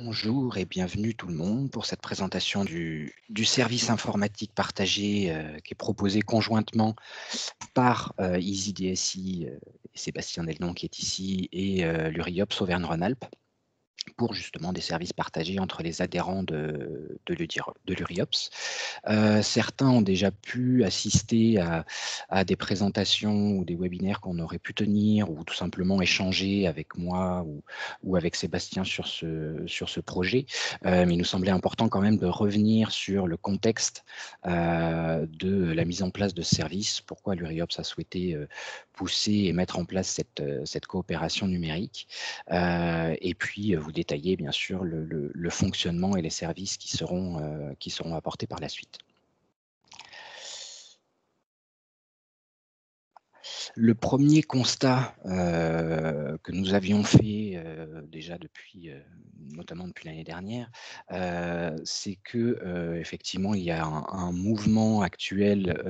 Bonjour et bienvenue tout le monde pour cette présentation du service informatique partagé qui est proposé conjointement par EasyDSI et Sébastien Delnon qui est ici et l'URIOPS Auvergne-Rhône-Alpes pour justement des services partagés entre les adhérents de l'URIOPS. Certains ont déjà pu assister à des présentations ou des webinaires qu'on aurait pu tenir ou tout simplement échanger avec moi ou avec Sébastien sur ce projet. Mais il nous semblait important quand même de revenir sur le contexte de la mise en place de ce service, pourquoi l'URIOPS a souhaité pousser et mettre en place cette coopération numérique, et puis vous détailler bien sûr le fonctionnement et les services qui seront apportés par la suite. Le premier constat que nous avions fait déjà depuis, notamment depuis l'année dernière, c'est que effectivement il y a un mouvement actuel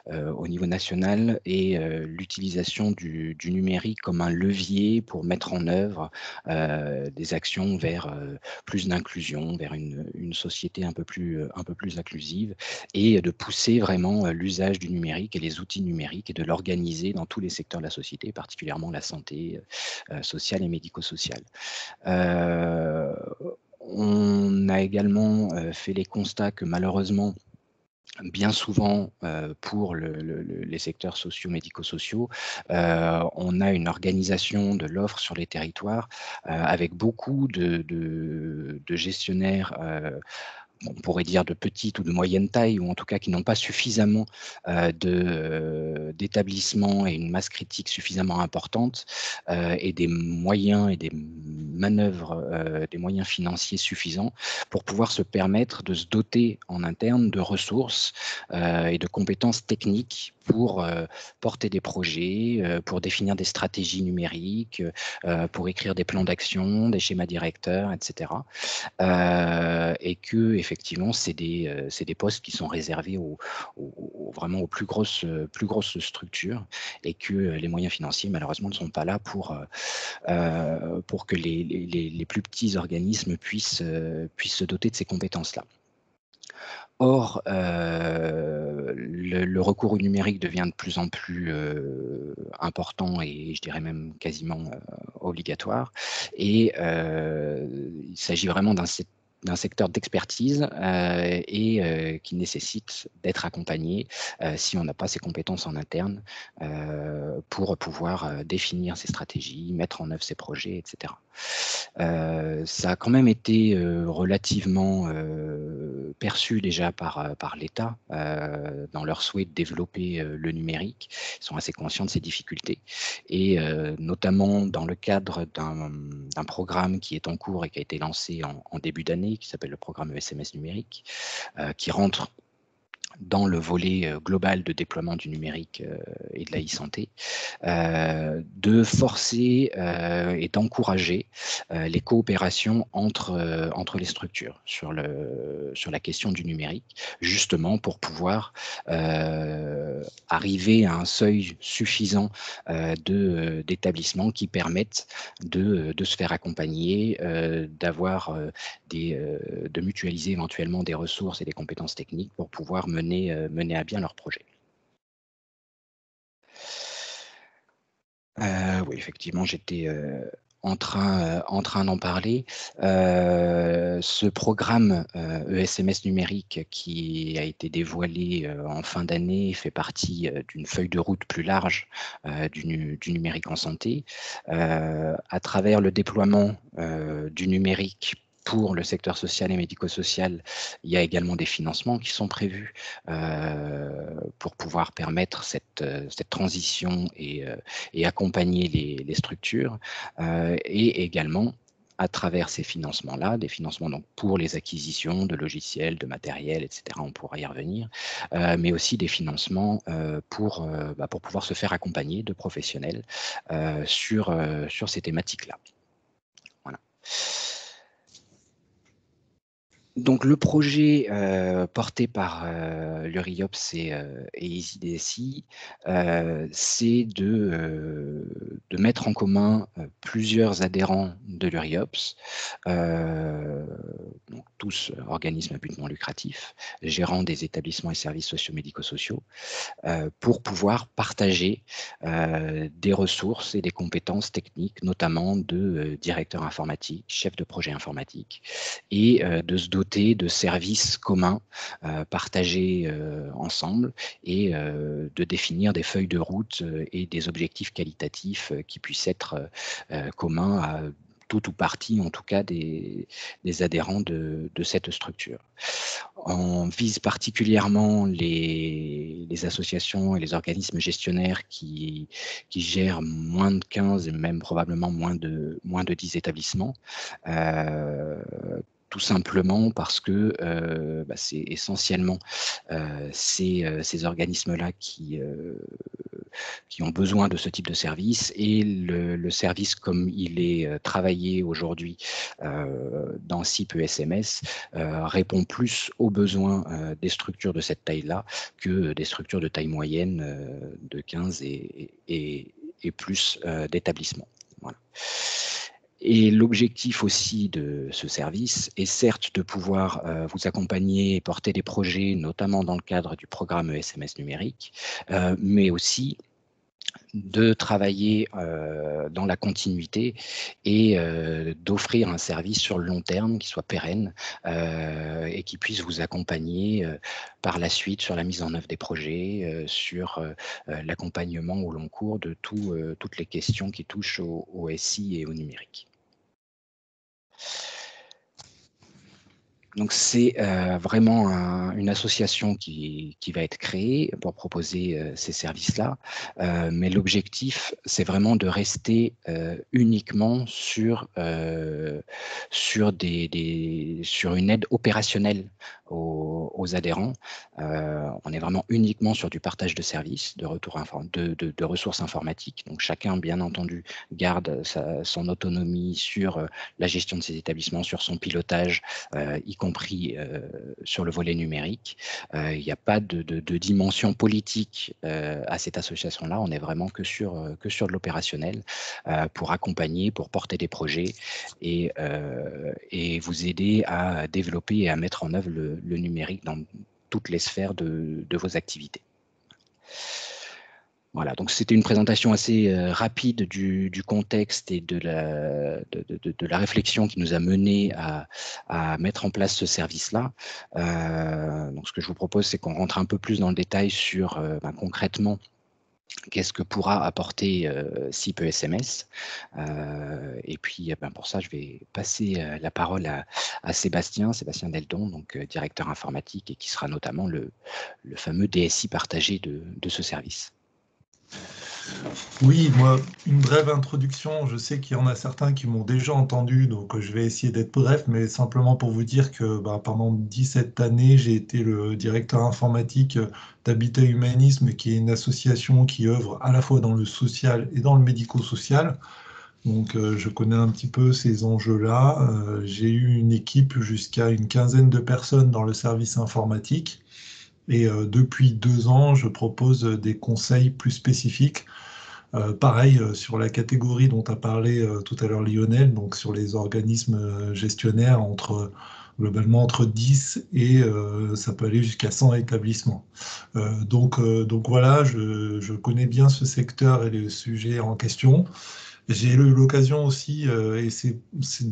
au niveau national et l'utilisation du numérique comme un levier pour mettre en œuvre des actions vers plus d'inclusion, vers une société un peu plus inclusive et de pousser vraiment l'usage du numérique et les outils numériques et de l'organiser dans tous les secteurs de la société, particulièrement la santé sociale et médico-sociale. Euh, on a également fait les constats que malheureusement, bien souvent, pour les secteurs sociaux, médico-sociaux, on a une organisation de l'offre sur les territoires, avec beaucoup de gestionnaires, on pourrait dire de petite ou de moyenne taille, ou en tout cas qui n'ont pas suffisamment d'établissements et une masse critique suffisamment importante, et des moyens et des manœuvres, des moyens financiers suffisants pour pouvoir se permettre de se doter en interne de ressources et de compétences techniques pour porter des projets, pour définir des stratégies numériques, pour écrire des plans d'action, des schémas directeurs, etc. Et que effectivement, c'est des postes qui sont réservés vraiment aux plus grosses structures et que les moyens financiers, malheureusement, ne sont pas là pour que les plus petits organismes puissent se doter de ces compétences-là. Or, le recours au numérique devient de plus en plus important et je dirais même quasiment obligatoire. Et il s'agit vraiment d'un secteur d'expertise et qui nécessite d'être accompagné si on n'a pas ces compétences en interne pour pouvoir définir ses stratégies, mettre en œuvre ses projets, etc. Ça a quand même été relativement perçu déjà par l'État dans leur souhait de développer le numérique. Ils sont assez conscients de ces difficultés et notamment dans le cadre d'un programme qui est en cours et qui a été lancé en début d'année, qui s'appelle le programme ESMS numérique, qui rentre dans le volet global de déploiement du numérique et de la e-santé, de forcer et d'encourager les coopérations entre les structures sur la question du numérique, justement pour pouvoir arriver à un seuil suffisant d'établissements qui permettent de se faire accompagner, de mutualiser éventuellement des ressources et des compétences techniques pour pouvoir mener à bien leur projet. Oui, effectivement, j'étais en train d'en parler. Ce programme ESMS numérique qui a été dévoilé en fin d'année fait partie d'une feuille de route plus large du numérique en santé. À travers le déploiement du numérique pour le secteur social et médico-social, il y a également des financements qui sont prévus pour pouvoir permettre cette transition et accompagner les structures, et également à travers ces financements-là, des financements donc pour les acquisitions de logiciels, de matériel, etc., on pourra y revenir, mais aussi des financements pour pouvoir se faire accompagner de professionnels sur ces thématiques-là. Voilà. Donc le projet, porté par, l'Euriops et EasyDSI, c'est de mettre en commun, plusieurs adhérents de l'Euriops, donc tous organismes à but non lucratif, gérant des établissements et services socio-médico-sociaux, pour pouvoir partager, des ressources et des compétences techniques, notamment de, directeurs informatiques, chefs de projet informatique et de se doter de services communs, partagés, ensemble et de définir des feuilles de route, et des objectifs qualitatifs, qui puissent être, communs à tout ou partie, en tout cas, des adhérents de cette structure. On vise particulièrement les associations et les organismes gestionnaires qui gèrent moins de 15 et même probablement moins de 10 établissements. Heu, Tout simplement parce que, c'est essentiellement, ces organismes-là qui ont besoin de ce type de service et le service comme il est, travaillé aujourd'hui, dans SIP ESMS, répond plus aux besoins, des structures de cette taille-là que des structures de taille moyenne, de 15 et plus, d'établissements. Voilà. Et l'objectif aussi de ce service est certes de pouvoir, vous accompagner et porter des projets, notamment dans le cadre du programme ESMS numérique, mais aussi de travailler, dans la continuité et d'offrir un service sur le long terme qui soit pérenne, et qui puisse vous accompagner, par la suite sur la mise en œuvre des projets, sur, l'accompagnement au long cours de toutes les questions qui touchent au SI et au numérique. Donc c'est, vraiment une association qui va être créée pour proposer, ces services-là, mais l'objectif, c'est vraiment de rester, uniquement sur une aide opérationnelle aux adhérents. On est vraiment uniquement sur du partage de services, de retour de ressources informatiques. Donc chacun, bien entendu, garde son autonomie sur, la gestion de ses établissements, sur son pilotage, y compris sur le volet numérique. Il n'y a pas de dimension politique à cette association-là. On est vraiment que sur de l'opérationnel pour accompagner, pour porter des projets et vous aider à développer et à mettre en œuvre le numérique dans toutes les sphères de vos activités. Voilà, donc c'était une présentation assez, rapide du contexte et de la réflexion qui nous a menés à mettre en place ce service-là. Donc ce que je vous propose, c'est qu'on rentre un peu plus dans le détail sur, concrètement, qu'est-ce que pourra apporter, SIP ESMS? Et puis, pour ça, je vais passer, la parole à Sébastien Deldon, donc, directeur informatique et qui sera notamment le fameux DSI partagé de ce service. Oui, moi, une brève introduction. Je sais qu'il y en a certains qui m'ont déjà entendu, donc je vais essayer d'être bref, mais simplement pour vous dire que pendant 17 années, j'ai été le directeur informatique d'Habitat Humanisme, qui est une association qui œuvre à la fois dans le social et dans le médico-social. Donc je connais un petit peu ces enjeux-là. J'ai eu une équipe jusqu'à une quinzaine de personnes dans le service informatique. Et depuis 2 ans, je propose des conseils plus spécifiques. Pareil, sur la catégorie dont a parlé tout à l'heure Lionel, donc sur les organismes gestionnaires globalement entre 10 et ça peut aller jusqu'à 100 établissements. Donc voilà, je connais bien ce secteur et le sujet en question. J'ai eu l'occasion aussi, et c'est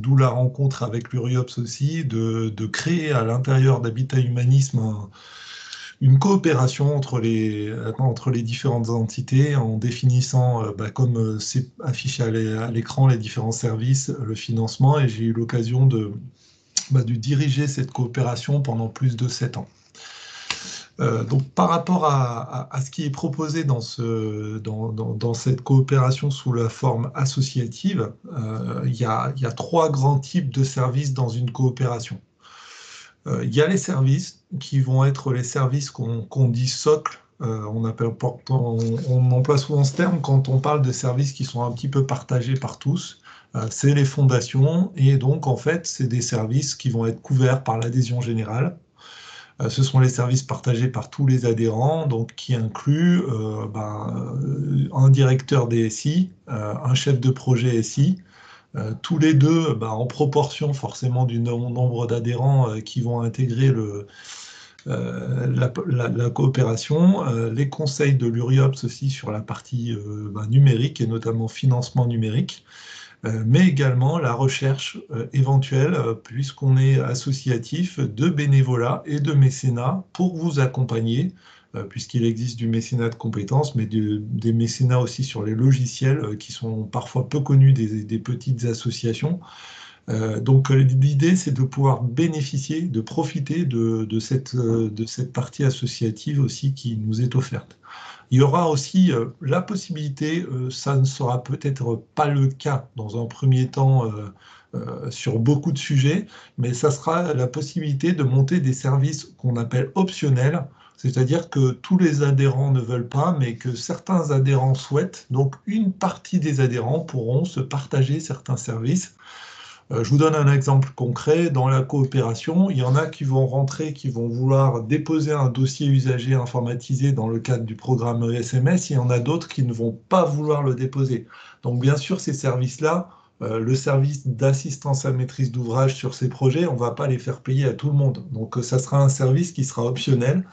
d'où la rencontre avec l'Uriops aussi, de créer à l'intérieur d'Habitat Humanisme une coopération entre les différentes entités en définissant, comme c'est affiché à l'écran, les différents services, le financement, et j'ai eu l'occasion de diriger cette coopération pendant plus de 7 ans. Donc par rapport à ce qui est proposé dans cette coopération sous la forme associative, il y a 3 grands types de services dans une coopération. Il y a les services qui vont être les services qu'on dit socles. On emploie souvent ce terme quand on parle de services qui sont un petit peu partagés par tous. c'est les fondations, et donc en fait, c'est des services qui vont être couverts par l'adhésion générale. Ce sont les services partagés par tous les adhérents, donc qui incluent un directeur DSI, un chef de projet SI, tous les deux en proportion forcément du nombre d'adhérents qui vont intégrer la coopération, les conseils de l'URIOPS aussi sur la partie numérique et notamment financement numérique, mais également la recherche éventuelle, puisqu'on est associatif, de bénévolat et de mécénat pour vous accompagner, puisqu'il existe du mécénat de compétences, mais des mécénats aussi sur les logiciels qui sont parfois peu connus des petites associations. Donc l'idée, c'est de pouvoir bénéficier, de profiter de cette partie associative aussi qui nous est offerte. Il y aura aussi la possibilité, ça ne sera peut-être pas le cas dans un premier temps sur beaucoup de sujets, mais ça sera la possibilité de monter des services qu'on appelle optionnels, c'est-à-dire que tous les adhérents ne veulent pas, mais que certains adhérents souhaitent. Donc une partie des adhérents pourront se partager certains services. Je vous donne un exemple concret. Dans la coopération, il y en a qui vont rentrer, qui vont vouloir déposer un dossier usager informatisé dans le cadre du programme SMS. Il y en a d'autres qui ne vont pas vouloir le déposer. Donc, bien sûr, ces services-là, le service d'assistance à maîtrise d'ouvrage sur ces projets, on ne va pas les faire payer à tout le monde. Donc, ça sera un service qui sera optionnel,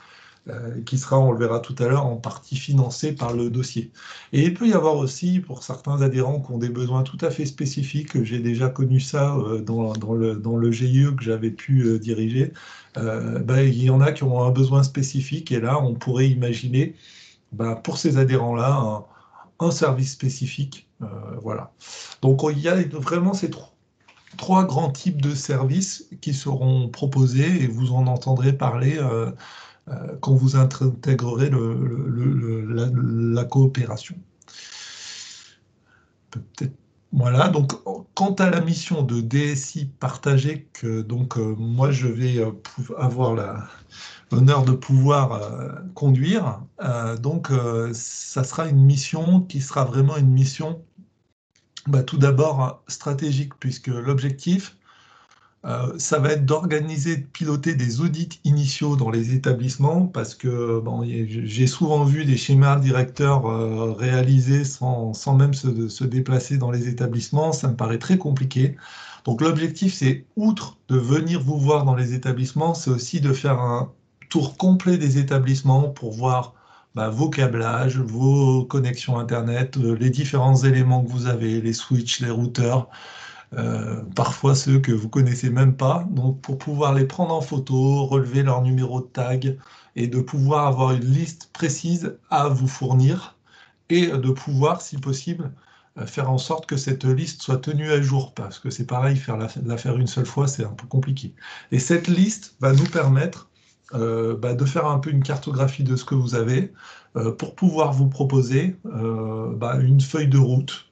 qui sera, on le verra tout à l'heure, en partie financé par le dossier. Et il peut y avoir aussi, pour certains adhérents qui ont des besoins tout à fait spécifiques, j'ai déjà connu ça dans le GIE que j'avais pu diriger, il y en a qui ont un besoin spécifique, et là, on pourrait imaginer, pour ces adhérents-là, un service spécifique. Voilà. Donc, il y a vraiment ces trois grands types de services qui seront proposés, et vous en entendrez parler quand vous intégrerez la coopération. Peut-être. Voilà, donc quant à la mission de DSI partagée, que donc moi je vais avoir l'honneur de pouvoir conduire, ça sera une mission qui sera vraiment une mission tout d'abord stratégique, puisque l'objectif, ça va être d'organiser, de piloter des audits initiaux dans les établissements, parce que j'ai souvent vu des schémas directeurs réalisés sans même se déplacer dans les établissements. Ça me paraît très compliqué. Donc l'objectif, c'est, outre de venir vous voir dans les établissements, c'est aussi de faire un tour complet des établissements pour voir vos câblages, vos connexions Internet, les différents éléments que vous avez, les switches, les routeurs, parfois ceux que vous connaissez même pas, donc pour pouvoir les prendre en photo, relever leur numéro de tag, et de pouvoir avoir une liste précise à vous fournir, et de pouvoir, si possible, faire en sorte que cette liste soit tenue à jour, parce que c'est pareil, la faire une seule fois, c'est un peu compliqué. Et cette liste va nous permettre de faire un peu une cartographie de ce que vous avez, pour pouvoir vous proposer une feuille de route,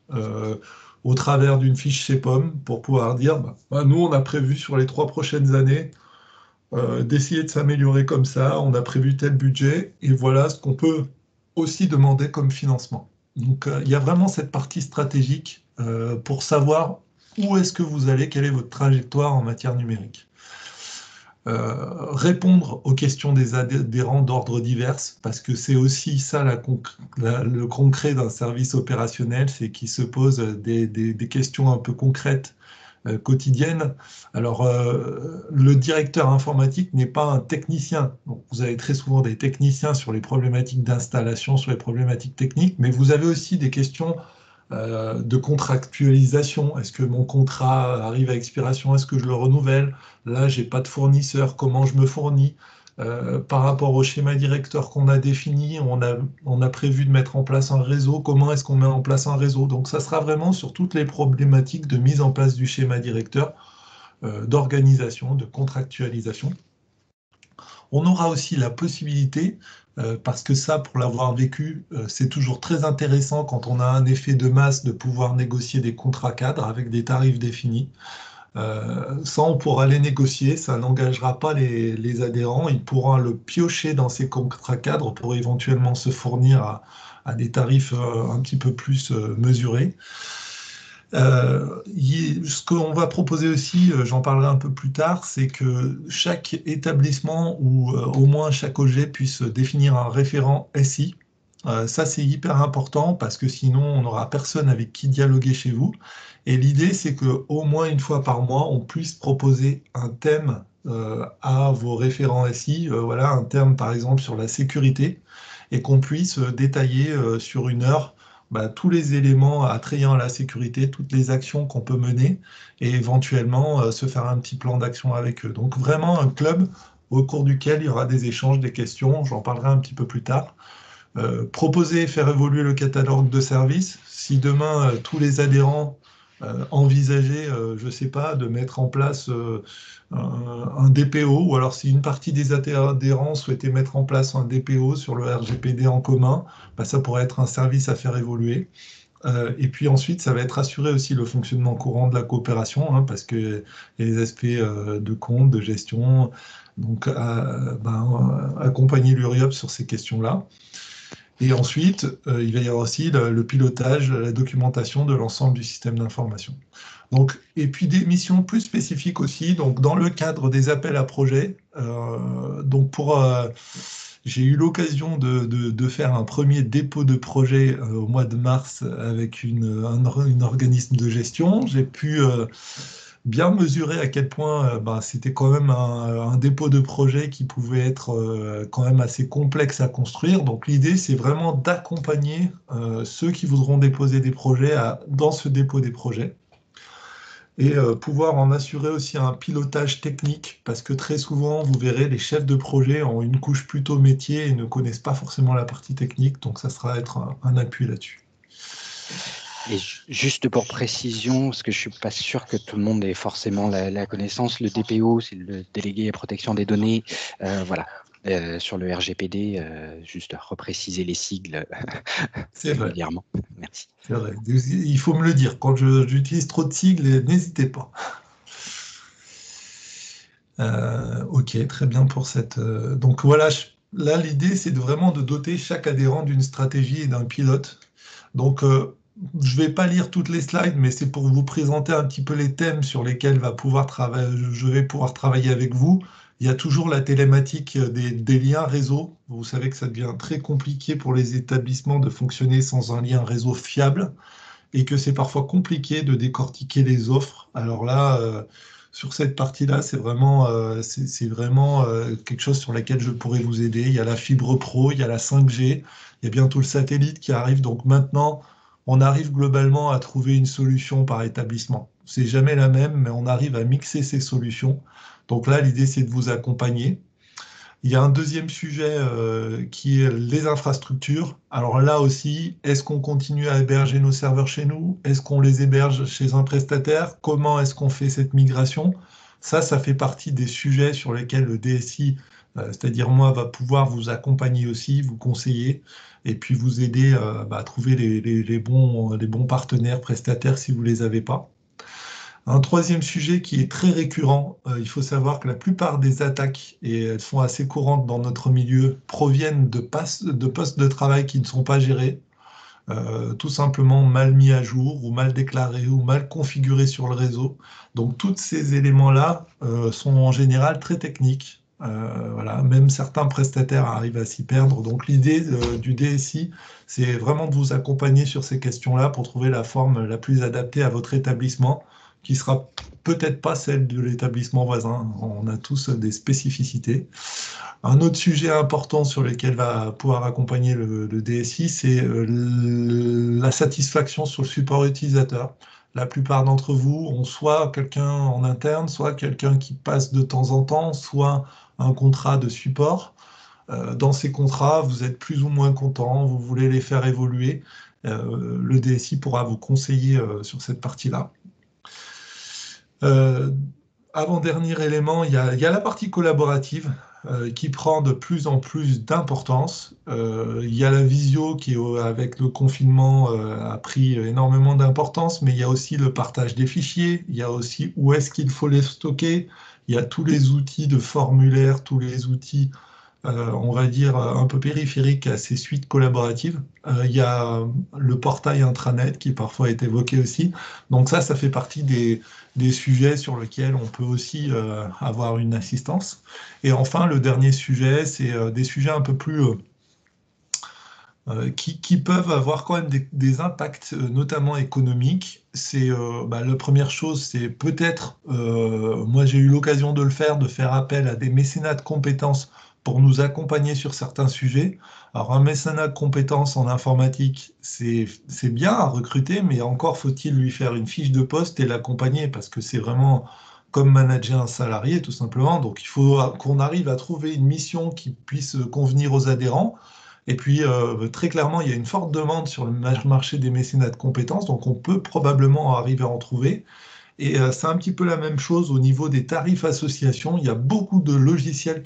au travers d'une fiche CEPOM, pour pouvoir dire, nous, on a prévu sur les 3 prochaines années d'essayer de s'améliorer comme ça, on a prévu tel budget, et voilà ce qu'on peut aussi demander comme financement. Donc, il y a vraiment cette partie stratégique pour savoir où est-ce que vous allez, quelle est votre trajectoire en matière numérique. Répondre aux questions des adhérents d'ordre divers, parce que c'est aussi ça le concret d'un service opérationnel, c'est qu'il se pose des questions un peu concrètes, quotidiennes. Alors, le directeur informatique n'est pas un technicien. Donc, vous avez très souvent des techniciens sur les problématiques d'installation, sur les problématiques techniques, mais vous avez aussi des questions de contractualisation. Est-ce que mon contrat arrive à expiration? Est-ce que je le renouvelle? Là, j'ai pas de fournisseur. Comment je me fournis? Par rapport au schéma directeur qu'on a défini, on a prévu de mettre en place un réseau. Comment est-ce qu'on met en place un réseau? Donc, ça sera vraiment sur toutes les problématiques de mise en place du schéma directeur, d'organisation, de contractualisation. On aura aussi la possibilité, parce que ça, pour l'avoir vécu, c'est toujours très intéressant quand on a un effet de masse de pouvoir négocier des contrats cadres avec des tarifs définis. Ça, on pourra les négocier, ça n'engagera pas les adhérents, ils pourront le piocher dans ces contrats cadres pour éventuellement se fournir à des tarifs un petit peu plus mesurés. Ce qu'on va proposer aussi, j'en parlerai un peu plus tard, c'est que chaque établissement ou au moins chaque OG puisse définir un référent SI. Ça, c'est hyper important parce que sinon, on n'aura personne avec qui dialoguer chez vous. Et l'idée, c'est qu'au moins une fois par mois, on puisse proposer un thème à vos référents SI. Voilà, un thème, par exemple, sur la sécurité et qu'on puisse détailler sur une heure tous les éléments attrayant à la sécurité, toutes les actions qu'on peut mener et éventuellement se faire un petit plan d'action avec eux. Donc vraiment un club au cours duquel il y aura des échanges, des questions, j'en parlerai un petit peu plus tard. Proposer et faire évoluer le catalogue de services. Si demain tous les adhérents envisageaient, je ne sais pas, de mettre en place un DPO, ou alors si une partie des adhérents souhaitait mettre en place un DPO sur le RGPD en commun, ça pourrait être un service à faire évoluer. Et puis ensuite, ça va être assurer aussi le fonctionnement courant de la coopération, hein, parce qu'il y a les aspects de compte, de gestion, donc accompagner l'URIOP sur ces questions-là. Et ensuite, il va y avoir aussi le pilotage, la documentation de l'ensemble du système d'information. Donc, et puis des missions plus spécifiques aussi, donc dans le cadre des appels à projets. J'ai eu l'occasion de faire un premier dépôt de projet au mois de mars avec un organisme de gestion. J'ai pu bien mesurer à quel point c'était quand même un dépôt de projet qui pouvait être quand même assez complexe à construire. Donc l'idée, c'est vraiment d'accompagner ceux qui voudront déposer des projets dans ce dépôt des projets et pouvoir en assurer aussi un pilotage technique, parce que très souvent, vous verrez, les chefs de projet ont une couche plutôt métier et ne connaissent pas forcément la partie technique, donc ça sera être un appui là-dessus. Et juste pour précision, parce que je suis pas sûr que tout le monde ait forcément la connaissance, le DPO, c'est le délégué à protection des données. Voilà. Sur le RGPD, juste repréciser les sigles régulièrement. Merci. C'est vrai. Il faut me le dire. Quand j'utilise trop de sigles, n'hésitez pas. Ok, très bien pour cette. Donc voilà, là l'idée c'est vraiment de doter chaque adhérent d'une stratégie et d'un pilote. Donc je ne vais pas lire toutes les slides, mais c'est pour vous présenter un petit peu les thèmes sur lesquels je vais pouvoir travailler avec vous. Il y a toujours la télématique des liens réseau. Vous savez que ça devient très compliqué pour les établissements de fonctionner sans un lien réseau fiable et que c'est parfois compliqué de décortiquer les offres. Alors là, sur cette partie-là, c'est vraiment quelque chose sur laquelle je pourrais vous aider. Il y a la fibre pro, il y a la 5G, il y a bientôt le satellite qui arrive. Donc maintenant, on arrive globalement à trouver une solution par établissement. C'est jamais la même, mais on arrive à mixer ces solutions. Donc là, l'idée, c'est de vous accompagner. Il y a un deuxième sujet qui est les infrastructures. Alors là aussi, est-ce qu'on continue à héberger nos serveurs chez nous? Est-ce qu'on les héberge chez un prestataire? Comment est-ce qu'on fait cette migration? Ça fait partie des sujets sur lesquels le DSI, c'est-à-dire moi, va pouvoir vous accompagner aussi, vous conseiller, et puis vous aider à trouver les bons partenaires prestataires si vous ne les avez pas. Un troisième sujet qui est très récurrent, il faut savoir que la plupart des attaques, et elles sont assez courantes dans notre milieu, proviennent de postes de travail qui ne sont pas gérés, tout simplement mal mis à jour ou mal déclarés ou mal configurés sur le réseau. Donc tous ces éléments-là sont en général très techniques. Voilà, même certains prestataires arrivent à s'y perdre. Donc l'idée du DSI, c'est vraiment de vous accompagner sur ces questions-là pour trouver la forme la plus adaptée à votre établissement, qui sera peut-être pas celle de l'établissement voisin. On a tous des spécificités. Un autre sujet important sur lequel va pouvoir accompagner le DSI, c'est la satisfaction sur le support utilisateur. La plupart d'entre vous ont soit quelqu'un en interne, soit quelqu'un qui passe de temps en temps, soit un contrat de support. Dans ces contrats, vous êtes plus ou moins content, vous voulez les faire évoluer. Le DSI pourra vous conseiller sur cette partie-là. Avant-dernier élément, il y a la partie collaborative qui prend de plus en plus d'importance. Il y a la visio qui, avec le confinement, a pris énormément d'importance, mais il y a aussi le partage des fichiers, il y a aussi où est-ce qu'il faut les stocker, il y a tous les outils de formulaire, tous les outils on va dire, un peu périphérique à ces suites collaboratives. Il y a le portail intranet qui parfois est évoqué aussi. Donc ça fait partie des sujets sur lesquels on peut aussi avoir une assistance. Et enfin, le dernier sujet, c'est des sujets un peu plus qui peuvent avoir quand même des impacts, notamment économiques. La première chose, c'est peut-être, moi j'ai eu l'occasion de le faire, de faire appel à des mécénats de compétences pour nous accompagner sur certains sujets. Alors un mécénat de compétences en informatique, c'est bien à recruter, mais encore faut-il lui faire une fiche de poste et l'accompagner, parce que c'est vraiment comme manager un salarié, tout simplement. Donc il faut qu'on arrive à trouver une mission qui puisse convenir aux adhérents. Et puis, très clairement, il y a une forte demande sur le marché des mécénats de compétences, donc on peut probablement arriver à en trouver. Et c'est un petit peu la même chose au niveau des tarifs associations. Il y a beaucoup de logiciels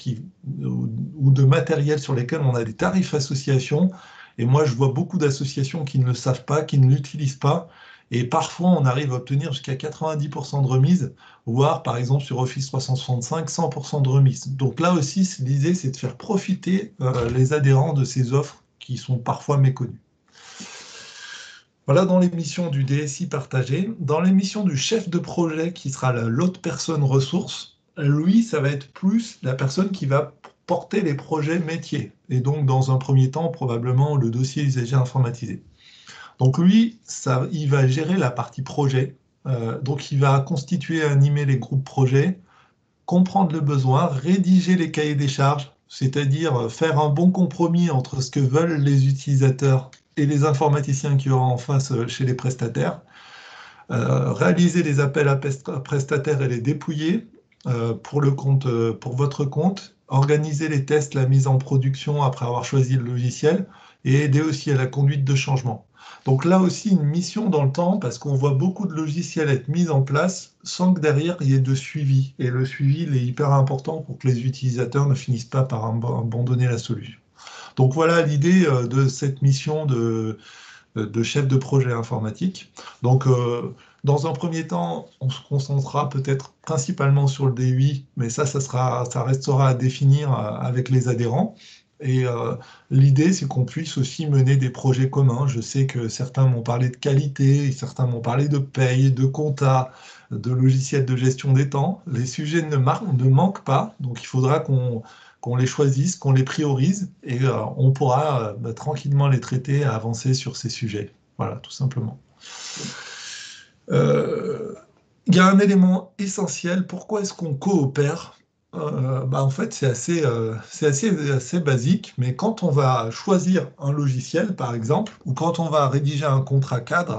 ou de matériel sur lesquels on a des tarifs associations. Et moi, je vois beaucoup d'associations qui ne le savent pas, qui ne l'utilisent pas. Et parfois, on arrive à obtenir jusqu'à 90% de remise, voire par exemple sur Office 365, 100% de remise. Donc là aussi, l'idée, c'est de faire profiter les adhérents de ces offres qui sont parfois méconnues. Voilà dans l'émission du DSI partagé. Dans l'émission du chef de projet, qui sera l'autre personne ressource, lui, ça va être plus la personne qui va porter les projets métiers. Et donc, dans un premier temps, probablement le dossier usager informatisé. Donc lui, il va gérer la partie projet. Donc il va constituer et animer les groupes projets, comprendre le besoin, rédiger les cahiers des charges, c'est-à-dire faire un bon compromis entre ce que veulent les utilisateurs et les informaticiens qui auront en face chez les prestataires, réaliser les appels à prestataires et les dépouiller pour votre compte, organiser les tests, la mise en production après avoir choisi le logiciel et aider aussi à la conduite de changement. Donc là aussi, une mission dans le temps, parce qu'on voit beaucoup de logiciels être mis en place sans que derrière il y ait de suivi. Et le suivi, il est hyper important pour que les utilisateurs ne finissent pas par abandonner la solution. Donc voilà l'idée de cette mission de chef de projet informatique. Donc, dans un premier temps, on se concentrera peut-être principalement sur le DUI, mais ça restera à définir avec les adhérents. Et l'idée, c'est qu'on puisse aussi mener des projets communs. Je sais que certains m'ont parlé de qualité, certains m'ont parlé de paye, de compta, de logiciels de gestion des temps. Les sujets ne manquent pas, donc il faudra qu'on les choisisse, qu'on les priorise, et on pourra tranquillement les traiter et avancer sur ces sujets. Voilà, tout simplement. Il y a un élément essentiel. Pourquoi est-ce qu'on coopère? En fait, c'est assez basique, mais quand on va choisir un logiciel, par exemple, ou quand on va rédiger un contrat cadre,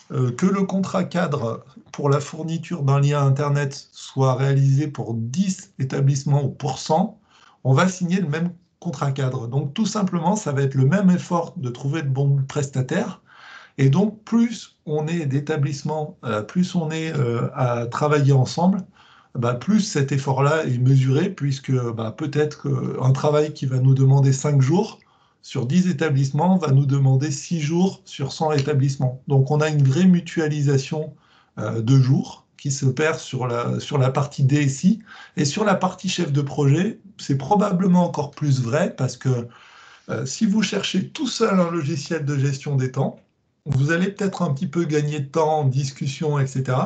que le contrat cadre pour la fourniture d'un lien Internet soit réalisé pour 10 établissements ou pour 100, on va signer le même contrat cadre. Donc tout simplement, ça va être le même effort de trouver de bons prestataires. Et donc plus on est d'établissements, plus on est à travailler ensemble, plus cet effort-là est mesuré, puisque peut-être qu'un travail qui va nous demander 5 jours sur 10 établissements va nous demander 6 jours sur 100 établissements. Donc on a une vraie mutualisation de jours qui se perd sur la partie DSI. Et sur la partie chef de projet, c'est probablement encore plus vrai, parce que si vous cherchez tout seul un logiciel de gestion des temps, vous allez peut-être un petit peu gagner de temps en discussion, etc.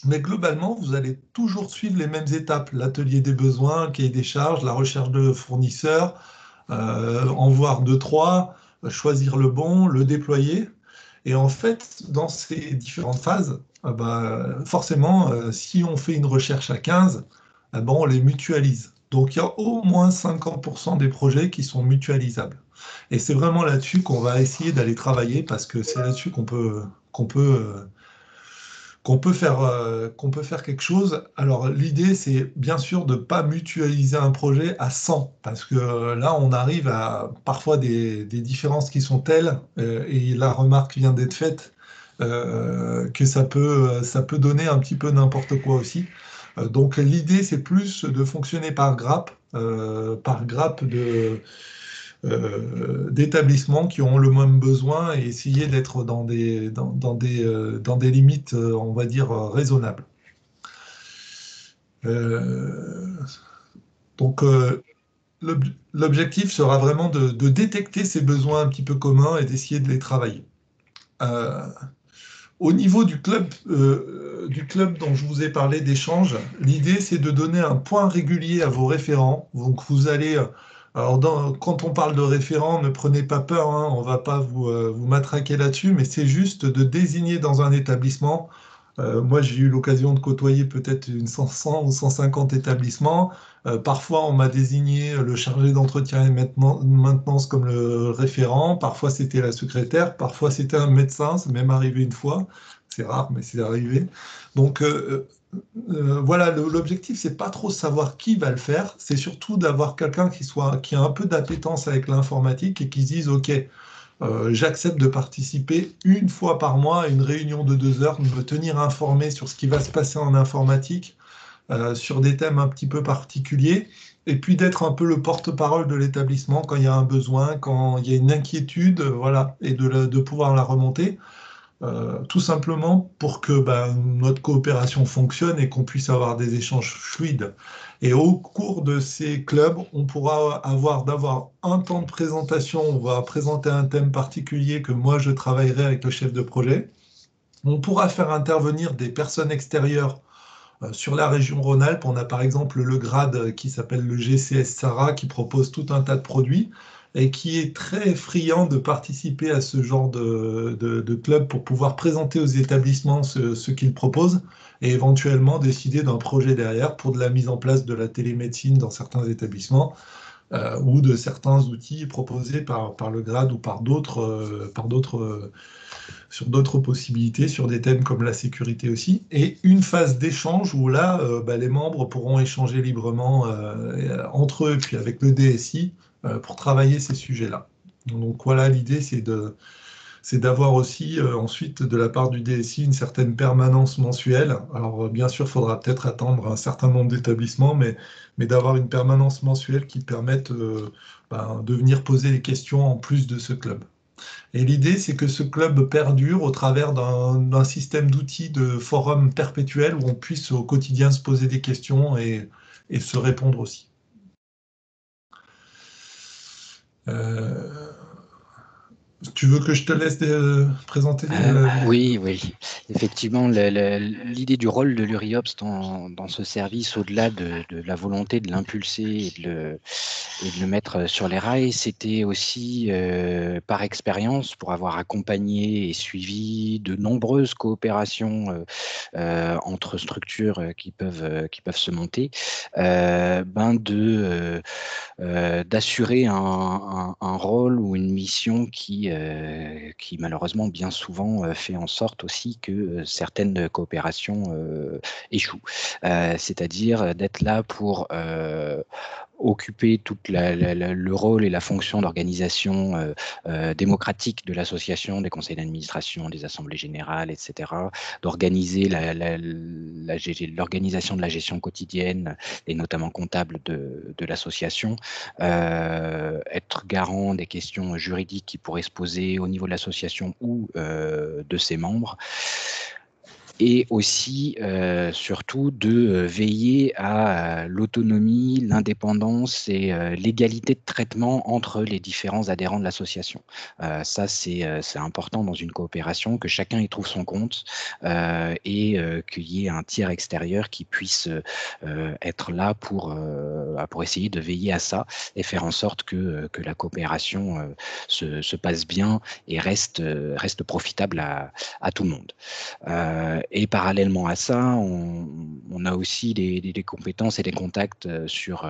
Mais globalement, vous allez toujours suivre les mêmes étapes. L'atelier des besoins, le cahier des charges, la recherche de fournisseurs, en voir deux, trois, choisir le bon, le déployer. Et en fait, dans ces différentes phases, forcément, si on fait une recherche à 15, on les mutualise. Donc il y a au moins 50% des projets qui sont mutualisables. Et c'est vraiment là-dessus qu'on va essayer d'aller travailler, parce que c'est là-dessus qu'on peut, qu'on peut faire quelque chose. Alors l'idée, c'est bien sûr de ne pas mutualiser un projet à 100, parce que là, on arrive à parfois des différences qui sont telles, et la remarque vient d'être faite, que ça peut donner un petit peu n'importe quoi aussi. Donc l'idée, c'est plus de fonctionner par grappe d'établissements qui ont le même besoin, et essayer d'être dans des limites, on va dire, raisonnables. Euh, donc, L'objectif sera vraiment de détecter ces besoins un petit peu communs et d'essayer de les travailler. Euh, Au niveau du club dont je vous ai parlé d'échange, l'idée c'est de donner un point régulier à vos référents. Donc vous allez, alors quand on parle de référents, ne prenez pas peur, hein, on ne va pas vous matraquer là-dessus, mais c'est juste de désigner dans un établissement. Moi, j'ai eu l'occasion de côtoyer peut-être une 100 ou 150 établissements. Parfois, on m'a désigné le chargé d'entretien et maintenance comme le référent. Parfois, c'était la secrétaire. Parfois, c'était un médecin. C'est même arrivé une fois. C'est rare, mais c'est arrivé. Donc, voilà, l'objectif, c'est pas trop savoir qui va le faire. C'est surtout d'avoir quelqu'un qui a un peu d'appétence avec l'informatique et qui se dise, OK, j'accepte de participer une fois par mois à une réunion de 2 heures, de me tenir informé sur ce qui va se passer en informatique, sur des thèmes un petit peu particuliers, et puis d'être un peu le porte-parole de l'établissement quand il y a un besoin, quand il y a une inquiétude, voilà, et de pouvoir la remonter. Tout simplement pour que notre coopération fonctionne et qu'on puisse avoir des échanges fluides. Et au cours de ces clubs, on pourra d'avoir un temps de présentation, on va présenter un thème particulier que moi je travaillerai avec le chef de projet. On pourra faire intervenir des personnes extérieures sur la région Rhône-Alpes. On a par exemple le grade qui s'appelle le GCS Sarah qui propose tout un tas de produits et qui est très friand de participer à ce genre de club pour pouvoir présenter aux établissements ce qu'ils proposent et éventuellement décider d'un projet derrière pour de la mise en place de la télémédecine dans certains établissements ou de certains outils proposés par le grade ou sur d'autres possibilités, sur des thèmes comme la sécurité aussi, et une phase d'échange où là, les membres pourront échanger librement entre eux, puis avec le DSI, pour travailler ces sujets-là. Donc voilà, l'idée, c'est d'avoir aussi ensuite de la part du DSI une certaine permanence mensuelle. Alors bien sûr, il faudra peut-être attendre un certain nombre d'établissements, mais d'avoir une permanence mensuelle qui permette de venir poser les questions en plus de ce club. Et l'idée, c'est que ce club perdure au travers d'un système d'outils de forum perpétuel où on puisse au quotidien se poser des questions et se répondre aussi. Euh, Tu veux que je te laisse présenter Oui, oui. Effectivement, l'idée du rôle de l'URIOPS dans ce service, au-delà de la volonté de l'impulser et de le mettre sur les rails, c'était aussi par expérience, pour avoir accompagné et suivi de nombreuses coopérations entre structures qui peuvent se monter, d'assurer un rôle ou une mission qui malheureusement bien souvent fait en sorte aussi que certaines coopérations échouent. C'est-à-dire d'être là pour occuper tout le rôle et la fonction d'organisation démocratique de l'association, des conseils d'administration, des assemblées générales, etc., d'organiser l'organisation de la gestion quotidienne et notamment comptable de l'association, être garant des questions juridiques qui pourraient se poser au niveau de l'association ou de ses membres, et aussi surtout de veiller à l'autonomie, l'indépendance et l'égalité de traitement entre les différents adhérents de l'association. Ça, c'est important dans une coopération, que chacun y trouve son compte et qu'il y ait un tiers extérieur qui puisse être là pour essayer de veiller à ça et faire en sorte que la coopération se passe bien et reste profitable à tout le monde. Et parallèlement à ça, on a aussi des compétences et des contacts sur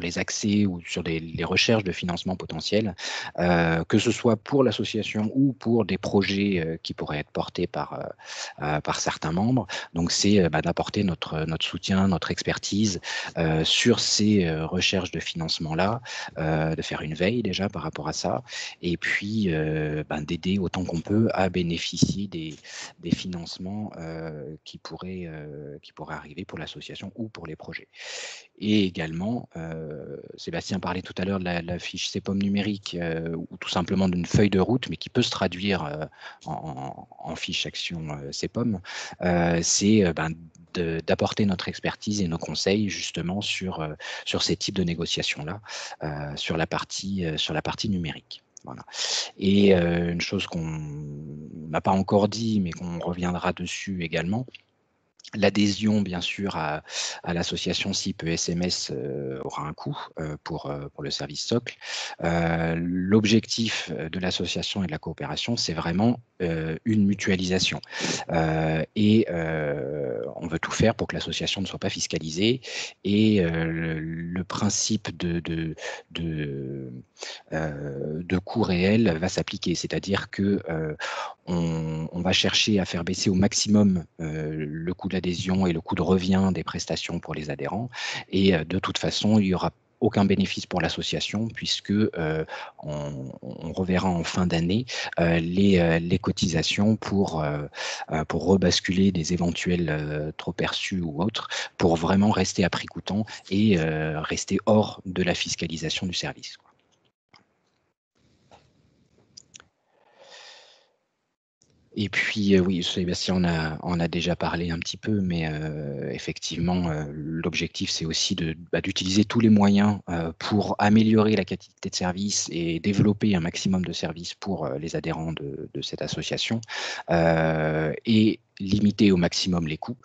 les accès ou sur les recherches de financement potentiels, que ce soit pour l'association ou pour des projets qui pourraient être portés par certains membres. Donc, c'est d'apporter notre soutien, notre expertise sur ces recherches de financement-là, de faire une veille déjà par rapport à ça, et puis d'aider autant qu'on peut à bénéficier des financements qui pourraient arriver pour l'association ou pour les projets. Et également, Sébastien parlait tout à l'heure de la fiche CEPOM numérique ou tout simplement d'une feuille de route, mais qui peut se traduire en fiche action CEPOM. C'est d'apporter notre expertise et nos conseils justement sur ces types de négociations-là, sur la partie numérique. Voilà. Et une chose qu'on n'a pas encore dit, mais qu'on reviendra dessus également, l'adhésion, bien sûr, à l'association SIP SMS aura un coût pour le service socle. L'objectif de l'association et de la coopération, c'est vraiment une mutualisation. Et on veut tout faire pour que l'association ne soit pas fiscalisée. Et le principe de coût réel va s'appliquer, c'est-à-dire que on va chercher à faire baisser au maximum le coût d'adhésion et le coût de revient des prestations pour les adhérents. Et de toute façon, il n'y aura aucun bénéfice pour l'association puisque on reverra en fin d'année les cotisations pour rebasculer des éventuels trop perçus ou autres, pour vraiment rester à prix coûtant et rester hors de la fiscalisation du service. Et puis, oui, Sébastien en a déjà parlé un petit peu, mais effectivement, l'objectif, c'est aussi d'utiliser tous les moyens pour améliorer la qualité de service et développer un maximum de services pour les adhérents de cette association, et limiter au maximum les coûts.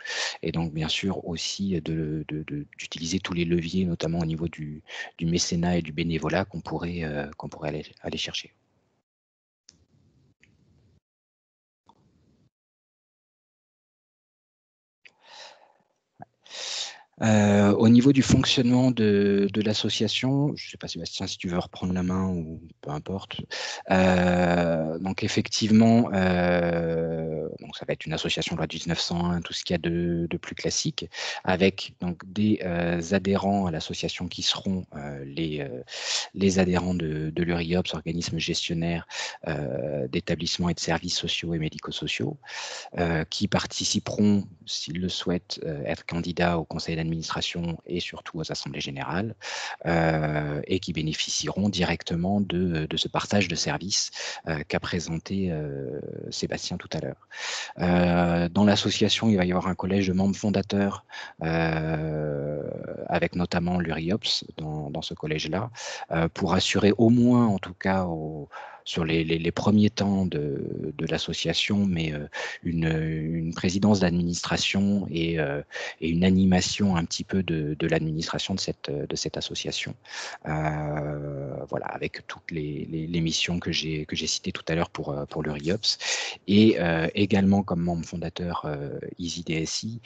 Et donc, bien sûr, aussi d'utiliser tous les leviers, notamment au niveau du mécénat et du bénévolat qu'on pourrait aller chercher. Au niveau du fonctionnement de l'association, je ne sais pas Sébastien si tu veux reprendre la main ou peu importe. Donc effectivement, donc ça va être une association loi 1901, tout ce qu'il y a de plus classique, avec donc des adhérents à l'association qui seront les adhérents de l'URIOPS, organisme gestionnaire d'établissements et de services sociaux et médico-sociaux, qui participeront, s'ils le souhaitent, être candidats au conseil d'administration et surtout aux assemblées générales, et qui bénéficieront directement de ce partage de services qu'a présenté Sébastien tout à l'heure. Dans l'association, il va y avoir un collège de membres fondateurs, avec notamment l'URIOPS dans ce collège-là, pour assurer au moins, en tout cas, sur les premiers temps de l'association, mais une présidence d'administration et une animation un petit peu de l'administration de cette association. Voilà, avec toutes les missions que j'ai citées tout à l'heure pour l'URIOPS, et également comme membre fondateur Easy DSI,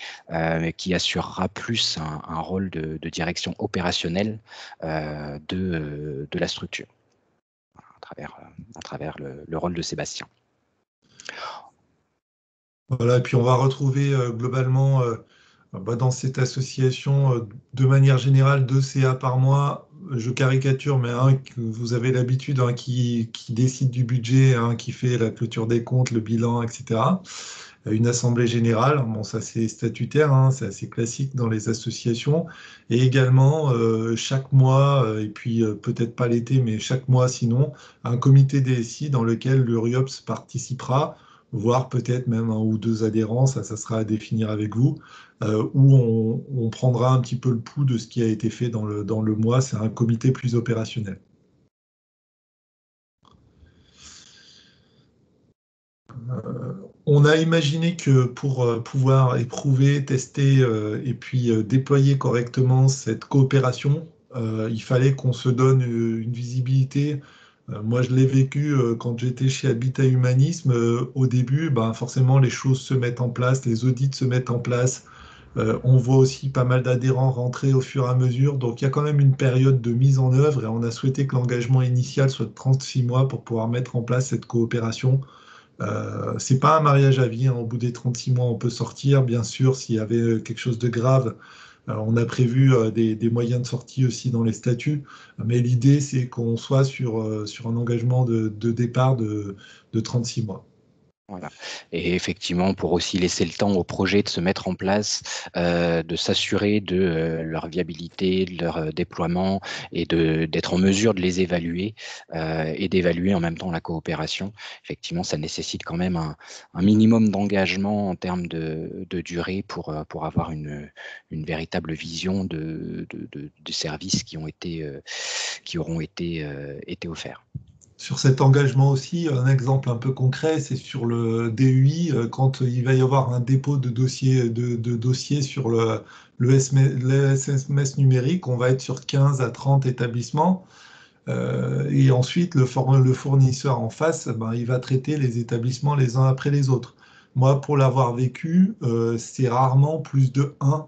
qui assurera plus un rôle de direction opérationnelle de la structure, à travers le rôle de Sébastien. Voilà, et puis on va retrouver globalement dans cette association, de manière générale, 2 CA par mois. Je caricature, mais un que vous avez l'habitude, un qui décide du budget, un qui fait la clôture des comptes, le bilan, etc. Une assemblée générale, bon, ça c'est statutaire, hein, c'est assez classique dans les associations. Et également, chaque mois, et puis peut-être pas l'été, mais chaque mois sinon, un comité DSI dans lequel l'URIOPS participera, voire peut-être même un ou deux adhérents, ça sera à définir avec vous, où on prendra un petit peu le pouls de ce qui a été fait dans le mois. C'est un comité plus opérationnel. On a imaginé que pour pouvoir éprouver, tester et puis déployer correctement cette coopération, il fallait qu'on se donne une visibilité. Moi, je l'ai vécu quand j'étais chez Habitat Humanisme. Au début, ben, forcément, les choses se mettent en place, les audits se mettent en place. On voit aussi pas mal d'adhérents rentrer au fur et à mesure. Donc, il y a quand même une période de mise en œuvre et on a souhaité que l'engagement initial soit de 36 mois pour pouvoir mettre en place cette coopération. C'est pas un mariage à vie, hein. Au bout des 36 mois, on peut sortir. Bien sûr, s'il y avait quelque chose de grave, on a prévu des moyens de sortie aussi dans les statuts. Mais l'idée, c'est qu'on soit sur un engagement de départ de 36 mois. Voilà. Et effectivement, pour aussi laisser le temps aux projets de se mettre en place, de s'assurer de leur viabilité, de leur déploiement et d'être en mesure de les évaluer et d'évaluer en même temps la coopération. Effectivement, ça nécessite quand même un minimum d'engagement en termes de durée pour avoir une véritable vision de services qui auront été offerts. Sur cet engagement aussi, un exemple un peu concret, c'est sur le DUI, quand il va y avoir un dépôt de dossier, de dossier sur le SMS numérique, on va être sur 15 à 30 établissements. Et ensuite, le fournisseur en face, ben, il va traiter les établissements les uns après les autres. Moi, pour l'avoir vécu, c'est rarement plus de un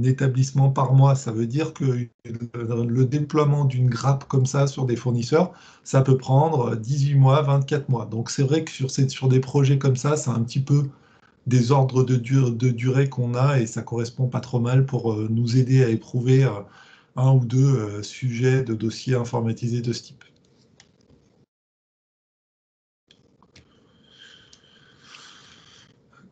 établissement par mois. Ça veut dire que le déploiement d'une grappe comme ça sur des fournisseurs, ça peut prendre 18 mois, 24 mois. Donc c'est vrai que sur des projets comme ça, c'est un petit peu des ordres de durée qu'on a et ça correspond pas trop mal pour nous aider à éprouver un ou deux sujets de dossiers informatisés de ce type.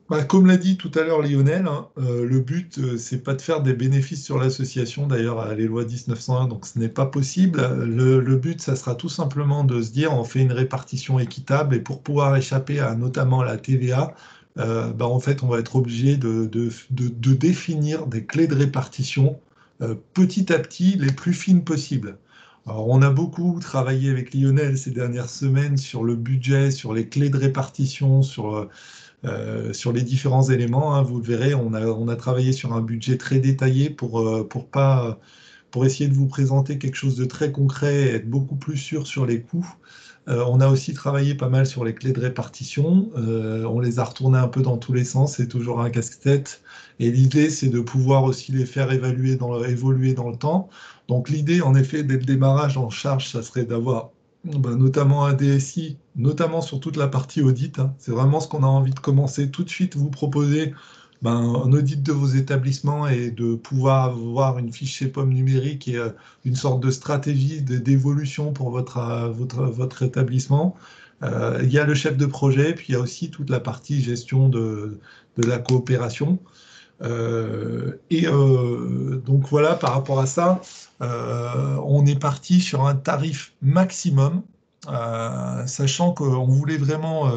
Bah, comme l'a dit tout à l'heure Lionel, hein, le but, c'est pas de faire des bénéfices sur l'association, d'ailleurs, à les lois 1901, donc ce n'est pas possible. Le but, ça sera tout simplement de se dire, on fait une répartition équitable, et pour pouvoir échapper à notamment la TVA, bah, en fait, on va être obligé de définir des clés de répartition petit à petit, les plus fines possibles. Alors, on a beaucoup travaillé avec Lionel ces dernières semaines sur le budget, sur les clés de répartition, sur les différents éléments, hein. Vous le verrez, on a travaillé sur un budget très détaillé pour essayer de vous présenter quelque chose de très concret et être beaucoup plus sûr sur les coûts. On a aussi travaillé pas mal sur les clés de répartition. On les a retournées un peu dans tous les sens, c'est toujours un casse-tête. Et l'idée, c'est de pouvoir aussi les faire évoluer dans le temps. Donc l'idée, en effet, dès le démarrage en charge, ça serait d'avoir ben, notamment un DSI, notamment sur toute la partie audit, hein. C'est vraiment ce qu'on a envie de commencer tout de suite, vous proposer ben, un audit de vos établissements et de pouvoir avoir une fiche chez Pomme numérique et une sorte de stratégie d'évolution pour votre établissement. Il y a le chef de projet, puis il y a aussi toute la partie gestion de la coopération. Donc voilà, par rapport à ça, on est parti sur un tarif maximum, sachant qu'on voulait vraiment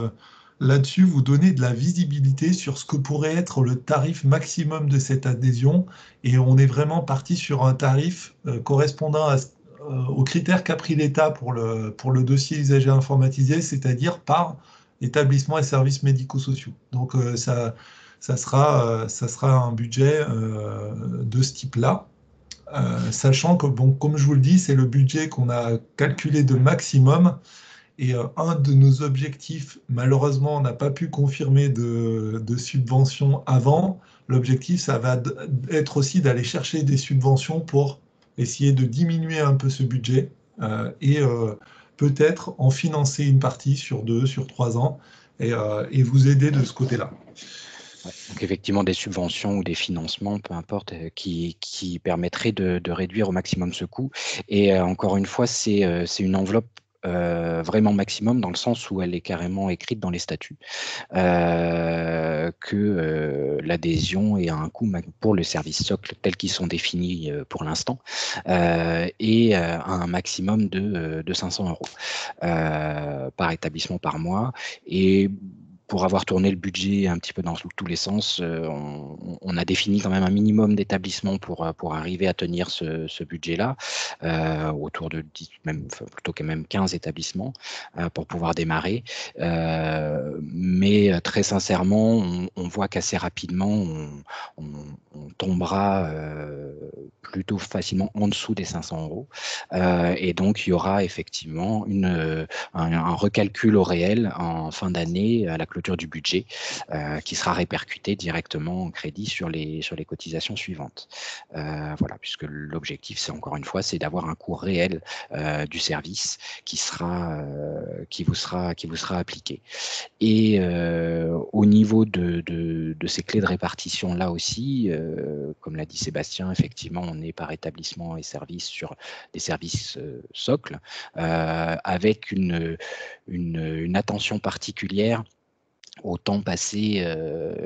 là-dessus vous donner de la visibilité sur ce que pourrait être le tarif maximum de cette adhésion. Et on est vraiment parti sur un tarif correspondant aux critères qu'a pris l'État pour le dossier usager informatisé, c'est-à-dire par établissement et services médico-sociaux. Donc ça sera un budget de ce type-là, sachant que, bon, comme je vous le dis, c'est le budget qu'on a calculé de maximum. Et un de nos objectifs, malheureusement, on n'a pas pu confirmer de subventions avant. L'objectif, ça va être aussi d'aller chercher des subventions pour essayer de diminuer un peu ce budget et peut-être en financer une partie sur 2, sur 3 ans et vous aider de ce côté-là. Ouais, donc effectivement des subventions ou des financements, peu importe, qui permettraient de réduire au maximum ce coût. Et encore une fois, c'est une enveloppe vraiment maximum dans le sens où elle est carrément écrite dans les statuts, que l'adhésion est un coût pour le service socle tels qu'ils sont définis pour l'instant, et à un maximum de 500 € par établissement par mois. Et pour avoir tourné le budget un petit peu dans tous les sens, on a défini quand même un minimum d'établissements pour arriver à tenir ce budget-là, autour de 10, même, enfin, plutôt que même 15 établissements pour pouvoir démarrer. Mais très sincèrement, on voit qu'assez rapidement, on tombera plutôt facilement en dessous des 500 €. Et donc, il y aura effectivement un recalcul au réel en fin d'année à la clôture du budget qui sera répercuté directement en crédit sur les cotisations suivantes. Voilà, puisque l'objectif, c'est encore une fois, c'est d'avoir un coût réel du service qui vous sera appliqué. Et au niveau de ces clés de répartition là aussi, comme l'a dit Sébastien, effectivement, on est par établissement et service sur des services socles, avec une attention particulière au temps passé,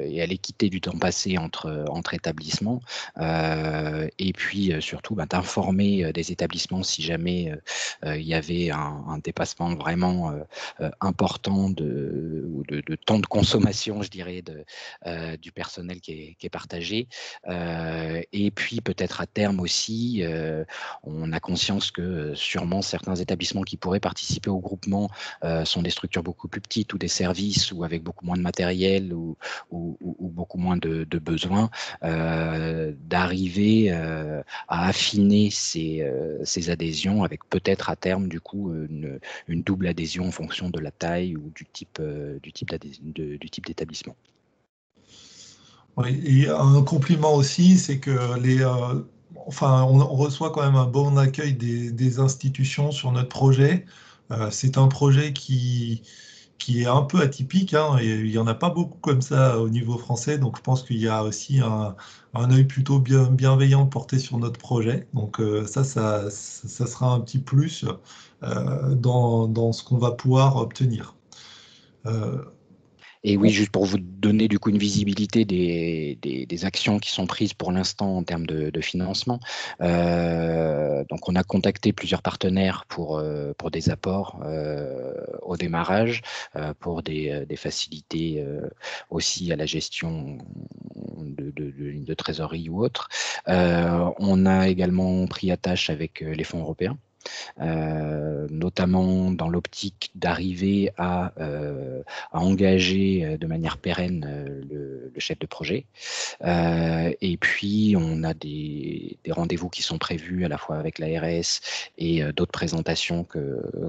et à l'équité du temps passé entre établissements, et puis, surtout, d'informer, des établissements si jamais, il y avait un dépassement vraiment, important de temps de consommation, je dirais, du personnel qui est partagé. Et puis peut-être à terme aussi, on a conscience que, sûrement certains établissements qui pourraient participer au groupement, sont des structures beaucoup plus petites ou des services ou avec beaucoup moins de matériel ou beaucoup moins de besoins, d'arriver, à affiner ces adhésions avec peut-être à terme du coup, une double adhésion en fonction de la taille ou du type d'établissement. Oui, et un compliment aussi, c'est que enfin, on reçoit quand même un bon accueil des institutions sur notre projet. C'est un projet qui est un peu atypique, hein, et il n'y en a pas beaucoup comme ça au niveau français, donc je pense qu'il y a aussi un œil plutôt bienveillant porté sur notre projet. Donc ça sera un petit plus dans ce qu'on va pouvoir obtenir. Euh, Et oui, juste pour vous donner du coup une visibilité des actions qui sont prises pour l'instant en termes de financement. Donc on a contacté plusieurs partenaires pour des apports, au démarrage, pour des facilités, aussi à la gestion de lignes de trésorerie ou autres. On a également pris attache avec, les fonds européens. Notamment dans l'optique d'arriver à engager, de manière pérenne, le chef de projet. Et puis on a des rendez-vous qui sont prévus à la fois avec l'ARS et d'autres présentations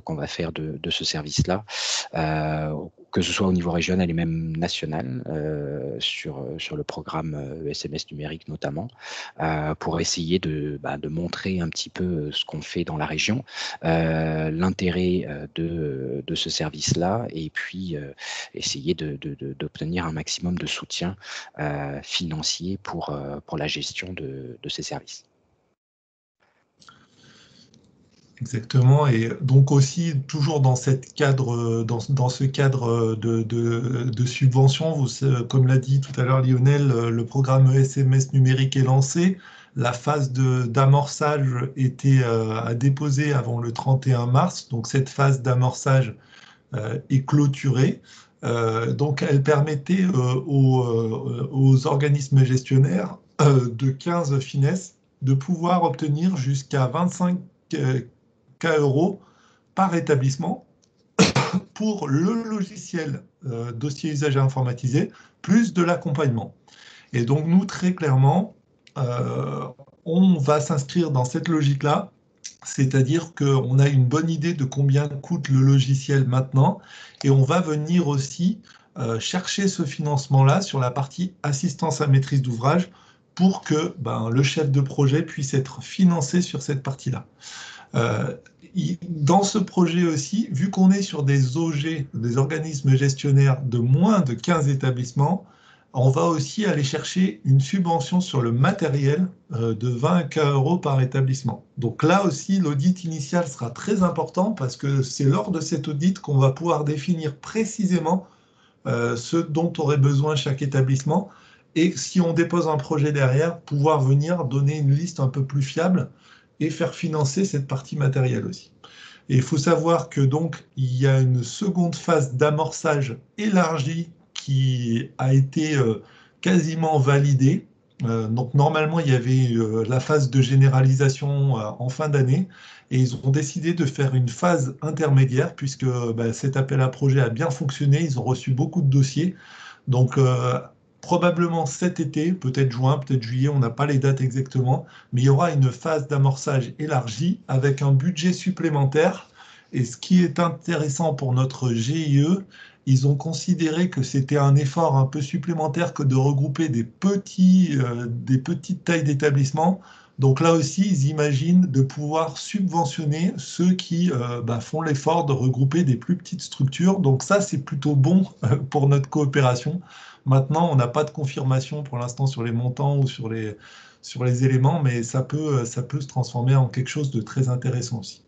qu'on va faire de ce service-là, que ce soit au niveau régional et même national, sur le programme, SMS numérique notamment, pour essayer de montrer un petit peu ce qu'on fait dans la région, l'intérêt, de ce service-là, et puis essayer d'obtenir un maximum de soutien, financier pour la gestion de ces services. Exactement, et donc aussi toujours dans cette cadre, dans ce cadre de subvention, comme l'a dit tout à l'heure Lionel, le programme SMS numérique est lancé. La phase d'amorçage était à déposer avant le 31 mars, donc cette phase d'amorçage est clôturée. Donc elle permettait aux organismes gestionnaires de 15 finesses de pouvoir obtenir jusqu'à 25 K € par établissement pour le logiciel dossier usager informatisé, plus de l'accompagnement. Et donc nous, très clairement, euh, on va s'inscrire dans cette logique-là, c'est-à-dire qu'on a une bonne idée de combien coûte le logiciel maintenant, et on va venir aussi chercher ce financement-là sur la partie assistance à maîtrise d'ouvrage pour que le chef de projet puisse être financé sur cette partie-là. Euh, Dans ce projet aussi, vu qu'on est sur des OG, des organismes gestionnaires de moins de 15 établissements, on va aussi aller chercher une subvention sur le matériel de 20 K € par établissement. Donc là aussi, l'audit initial sera très important parce que c'est lors de cet audit qu'on va pouvoir définir précisément ce dont aurait besoin chaque établissement, et si on dépose un projet derrière, pouvoir venir donner une liste un peu plus fiable et faire financer cette partie matérielle aussi. Et il faut savoir que donc il y a une seconde phase d'amorçage élargie qui a été quasiment validée. Donc normalement il y avait la phase de généralisation en fin d'année, et ils ont décidé de faire une phase intermédiaire puisque cet appel à projet a bien fonctionné, ils ont reçu beaucoup de dossiers. Donc probablement cet été, peut-être juin, peut-être juillet, on n'a pas les dates exactement, mais il y aura une phase d'amorçage élargie avec un budget supplémentaire. Et ce qui est intéressant pour notre GIE, ils ont considéré que c'était un effort un peu supplémentaire que de regrouper des petites tailles d'établissements. Donc là aussi, ils imaginent de pouvoir subventionner ceux qui font l'effort de regrouper des plus petites structures. Donc ça, c'est plutôt bon pour notre coopération. Maintenant, on n'a pas de confirmation pour l'instant sur les montants ou sur les éléments, mais ça peut se transformer en quelque chose de très intéressant aussi.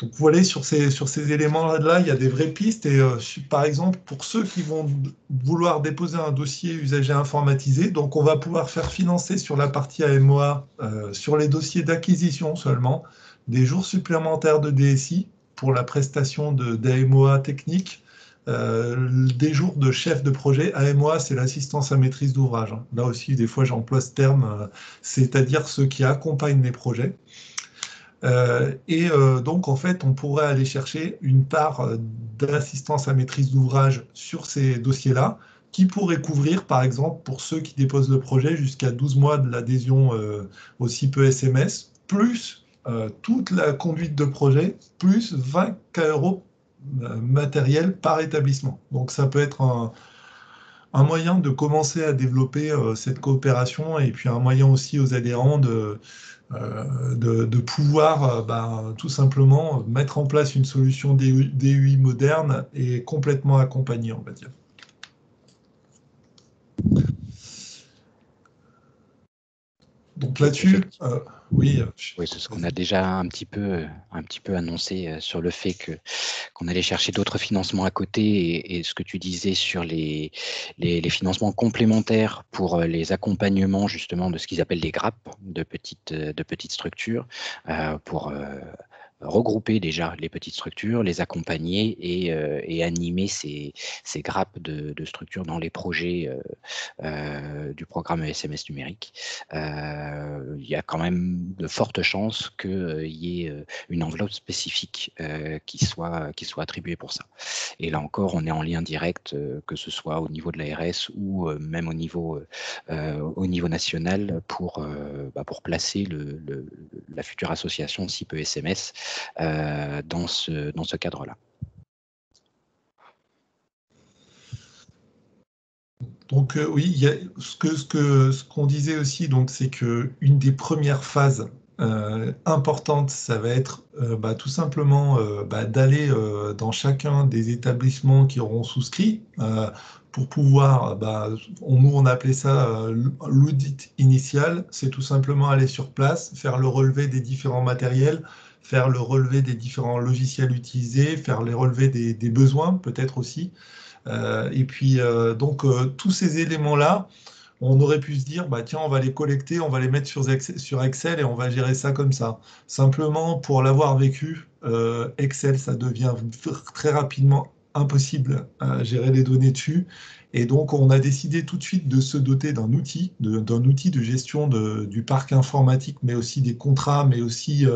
Donc vous voyez, sur ces éléments-là, il y a des vraies pistes. Et par exemple, pour ceux qui vont vouloir déposer un dossier usager informatisé, donc on va pouvoir faire financer sur la partie AMOA, sur les dossiers d'acquisition seulement, des jours supplémentaires de DSI pour la prestation d'AMOA technique, des jours de chef de projet. AMOA, c'est l'assistance à maîtrise d'ouvrage, hein. Là aussi, des fois, j'emploie ce terme, c'est-à-dire ceux qui accompagnent les projets. Donc, en fait, on pourrait aller chercher une part d'assistance à maîtrise d'ouvrage sur ces dossiers-là, qui pourrait couvrir, par exemple, pour ceux qui déposent le projet, jusqu'à 12 mois de l'adhésion au CIPE SMS, plus toute la conduite de projet, plus 20 € matériel par établissement. Donc, ça peut être un moyen de commencer à développer cette coopération et puis un moyen aussi aux adhérents de pouvoir tout simplement mettre en place une solution DUI moderne et complètement accompagnée, on va dire. Donc là-dessus, oui. Oui, c'est ce qu'on a déjà un petit peu annoncé sur le fait qu'on allait chercher d'autres financements à côté et ce que tu disais sur les financements complémentaires pour les accompagnements justement de ce qu'ils appellent les grappes de petites structures pour regrouper déjà les petites structures, les accompagner et animer ces grappes de structures dans les projets du programme SMS numérique. Il y a quand même de fortes chances qu'il y ait une enveloppe spécifique qui soit attribuée pour ça. Et là encore, on est en lien direct, que ce soit au niveau de l'ARS ou même au niveau national pour placer la future association CIPE SMS dans ce cadre-là. Donc oui, il y a ce qu'on disait aussi, donc c'est que une des premières phases importantes, ça va être tout simplement d'aller dans chacun des établissements qui auront souscrit pour pouvoir, nous on appelait ça l'audit initial, c'est tout simplement aller sur place, faire le relevé des différents matériels, faire le relevé des différents logiciels utilisés, faire les relevés des besoins peut-être aussi. Et puis, tous ces éléments-là, on aurait pu se dire, tiens, on va les collecter, on va les mettre sur Excel et on va gérer ça comme ça. Simplement, pour l'avoir vécu, Excel, ça devient très rapidement impossible à gérer les données dessus. Et donc, on a décidé tout de suite de se doter d'un outil, de gestion du parc informatique, mais aussi des contrats, mais aussi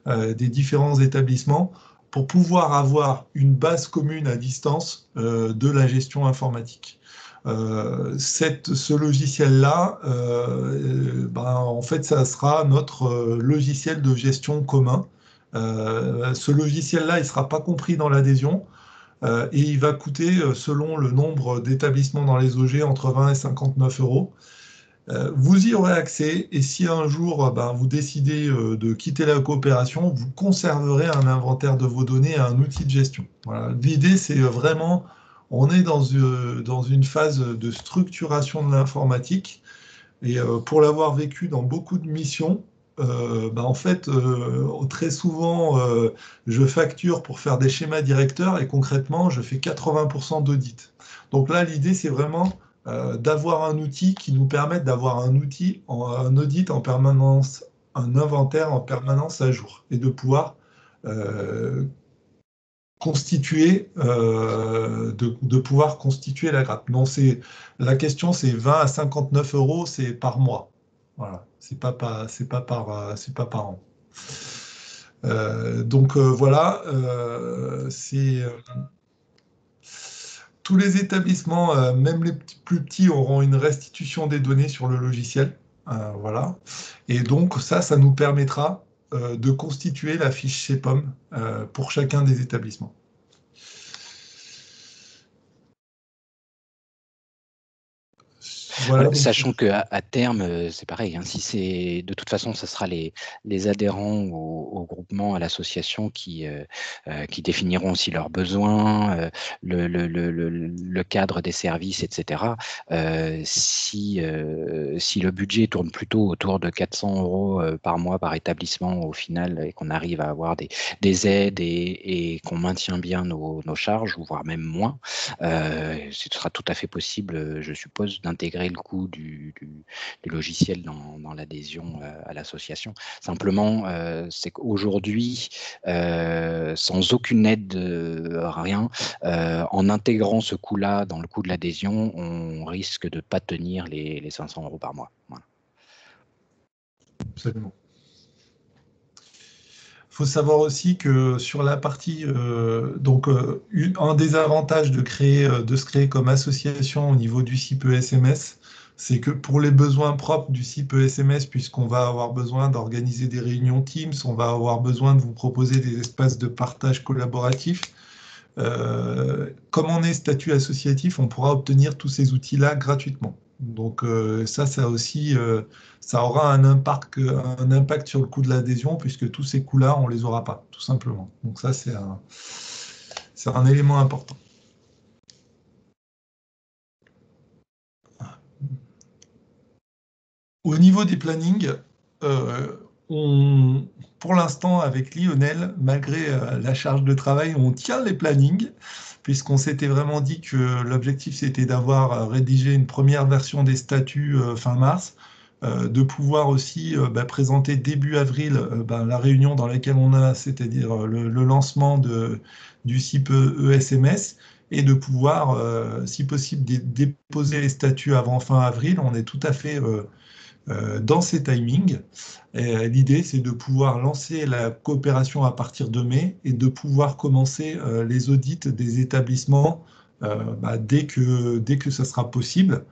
des différents établissements pour pouvoir avoir une base commune à distance de la gestion informatique. Ce logiciel-là, en fait, ça sera notre logiciel de gestion commun. Ce logiciel-là, il ne sera pas compris dans l'adhésion et il va coûter, selon le nombre d'établissements dans les OG, entre 20 et 59 €. Vous y aurez accès et si un jour vous décidez de quitter la coopération, vous conserverez un inventaire de vos données et un outil de gestion. Voilà. L'idée, c'est vraiment, on est dans une phase de structuration de l'informatique et pour l'avoir vécu dans beaucoup de missions, en fait, très souvent, je facture pour faire des schémas directeurs et concrètement, je fais 80% d'audit. Donc là, l'idée, c'est vraiment d'avoir un outil qui nous permette d'avoir un audit en permanence, un inventaire en permanence à jour et de pouvoir pouvoir constituer la grappe. Non, la question, c'est 20 à 59 €, c'est par mois. Voilà, c'est pas par an. Voilà, tous les établissements, même les plus petits, auront une restitution des données sur le logiciel. Voilà. Et donc, ça nous permettra de constituer la fiche CEPOM pour chacun des établissements. Voilà, donc, sachant qu'à terme, c'est pareil, hein, si c'est de toute façon, ce sera les adhérents au groupement, à l'association qui définiront aussi leurs besoins, le cadre des services, etc. Si le budget tourne plutôt autour de 400 € par mois par établissement au final, et qu'on arrive à avoir des aides et qu'on maintient bien nos charges, ou voire même moins, ce sera tout à fait possible, je suppose, d'intégrer le coût du logiciel dans l'adhésion à l'association. Simplement, c'est qu'aujourd'hui, sans aucune aide, rien, en intégrant ce coût-là dans le coût de l'adhésion, on risque de ne pas tenir les 500 € par mois. Voilà. absolument. Il faut savoir aussi que sur la partie, un des avantages de se créer comme association au niveau du CIPE SMS, c'est que pour les besoins propres du CIPE SMS, puisqu'on va avoir besoin d'organiser des réunions Teams, on va avoir besoin de vous proposer des espaces de partage collaboratif. Comme on est statut associatif, on pourra obtenir tous ces outils-là gratuitement. Donc ça aussi, ça aura un impact sur le coût de l'adhésion, puisque tous ces coûts-là, on les aura pas, tout simplement. Donc ça, c'est un élément important. Au niveau des plannings, pour l'instant, avec Lionel, malgré la charge de travail, on tient les plannings, puisqu'on s'était vraiment dit que l'objectif, c'était d'avoir rédigé une première version des statuts fin mars, de pouvoir aussi présenter début avril la réunion dans laquelle on a, c'est-à-dire le lancement du CIPE ESMS, et de pouvoir, si possible, déposer les statuts avant fin avril. On est tout à fait dans ces timings. L'idée, c'est de pouvoir lancer la coopération à partir de mai et de pouvoir commencer les audits des établissements dès que ça sera possible,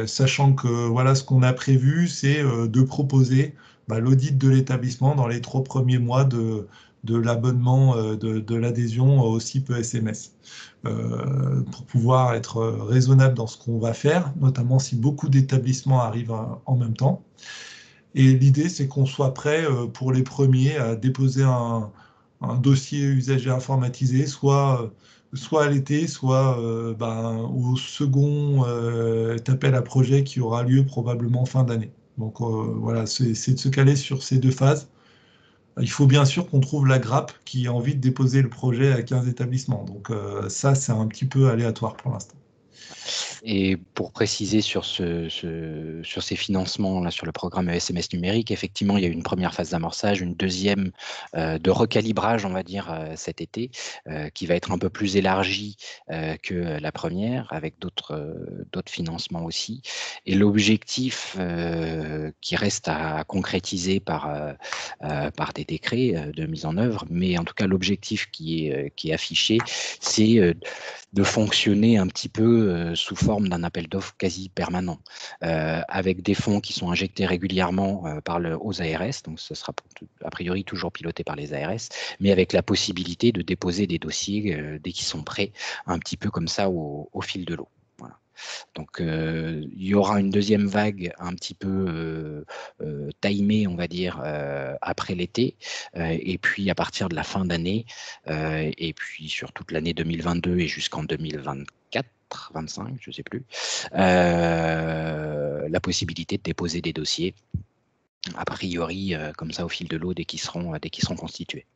sachant que voilà, ce qu'on a prévu, c'est de proposer l'audit de l'établissement dans les 3 premiers mois de l'abonnement, de l'adhésion au CIPE SMS. Pour pouvoir être raisonnable dans ce qu'on va faire, notamment si beaucoup d'établissements arrivent en même temps. Et l'idée, c'est qu'on soit prêt pour les premiers à déposer un dossier usager informatisé, soit à l'été, soit au second appel à projet qui aura lieu probablement fin d'année. Donc voilà, c'est de se caler sur ces 2 phases. Il faut bien sûr qu'on trouve la grappe qui a envie de déposer le projet à 15 établissements. Donc ça, c'est un petit peu aléatoire pour l'instant. Et pour préciser sur ces financements là, sur le programme SMS numérique, effectivement, il y a eu une première phase d'amorçage, une deuxième de recalibrage, on va dire, cet été, qui va être un peu plus élargie que la première, avec d'autres financements aussi. Et l'objectif qui reste à concrétiser par des décrets de mise en œuvre, mais en tout cas l'objectif qui est affiché, c'est de fonctionner un petit peu sous forme d'un appel d'offres quasi permanent, avec des fonds qui sont injectés régulièrement aux ARS, donc ce sera a priori toujours piloté par les ARS, mais avec la possibilité de déposer des dossiers dès qu'ils sont prêts, un petit peu comme ça au fil de l'eau. Voilà. Donc il y aura une deuxième vague un petit peu timée, on va dire, après l'été, et puis à partir de la fin d'année, et puis sur toute l'année 2022 et jusqu'en 2024, 25, je ne sais plus, la possibilité de déposer des dossiers, a priori, comme ça au fil de l'eau, dès qu'ils seront constitués.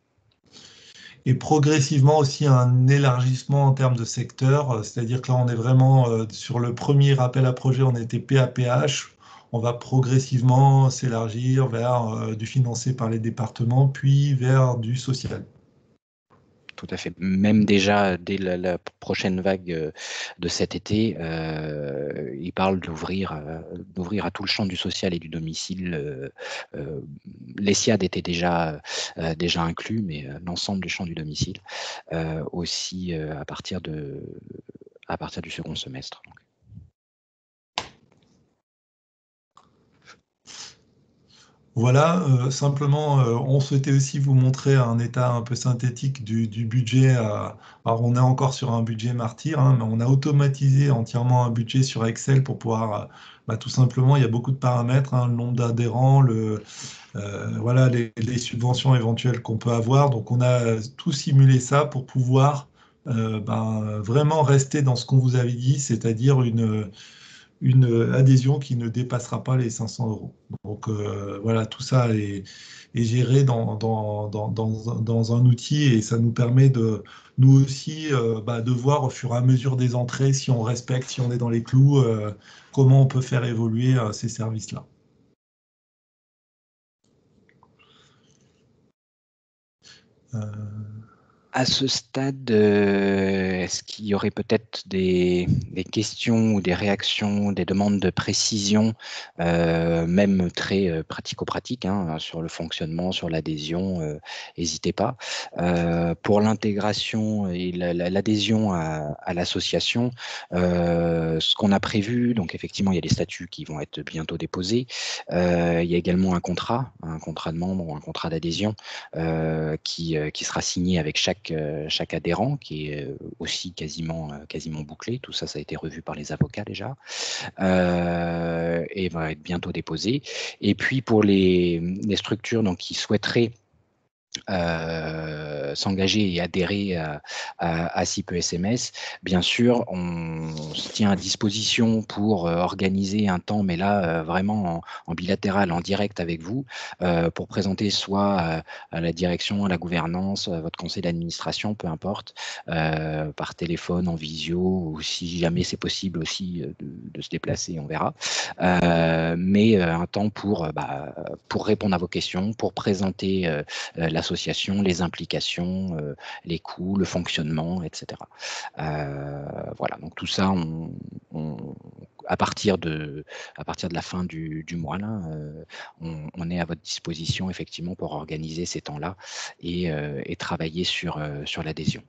Et progressivement aussi un élargissement en termes de secteur, c'est-à-dire que là on est vraiment sur le premier appel à projet, on était PAPH, on va progressivement s'élargir vers du financé par les départements, puis vers du social. Tout à fait. Même déjà, dès la prochaine vague de cet été, il parle d'ouvrir à tout le champ du social et du domicile. L'ESIAD était déjà inclus, mais l'ensemble du champ du domicile aussi à partir du second semestre. Voilà, simplement, on souhaitait aussi vous montrer un état un peu synthétique du budget. Alors, on est encore sur un budget martyr, hein, mais on a automatisé entièrement un budget sur Excel pour pouvoir, tout simplement, il y a beaucoup de paramètres, hein, le nombre d'adhérents, voilà, les subventions éventuelles qu'on peut avoir. Donc, on a tout simulé ça pour pouvoir vraiment rester dans ce qu'on vous avait dit, c'est-à-dire une adhésion qui ne dépassera pas les 500 euros. Donc voilà, tout ça est géré dans un outil et ça nous permet de nous aussi de voir au fur et à mesure des entrées si on respecte, si on est dans les clous, comment on peut faire évoluer ces services-là. Euh, À ce stade, est-ce qu'il y aurait peut-être des questions ou des réactions, des demandes de précision, même très pratico-pratiques, hein, sur le fonctionnement, sur l'adhésion, n'hésitez pas. Pour l'intégration et l'adhésion à l'association, ce qu'on a prévu, donc effectivement, il y a des statuts qui vont être bientôt déposés. Il y a également un contrat de membre ou un contrat d'adhésion qui sera signé avec chaque adhérent, qui est aussi quasiment bouclé. Tout ça, ça a été revu par les avocats déjà, et va être bientôt déposé. Et puis pour les structures donc, qui souhaiteraient s'engager et adhérer à SIPE SMS. Bien sûr, on se tient à disposition pour organiser un temps, mais là, vraiment en bilatéral, en direct avec vous, pour présenter soit à la direction, à la gouvernance, à votre conseil d'administration, peu importe, par téléphone, en visio, ou si jamais c'est possible aussi de se déplacer, on verra. Mais un temps pour répondre à vos questions, pour présenter l'association, les implications, les coûts, le fonctionnement, etc. Voilà, donc tout ça, à partir de la fin du mois, là, on est à votre disposition effectivement pour organiser ces temps-là et travailler sur l'adhésion.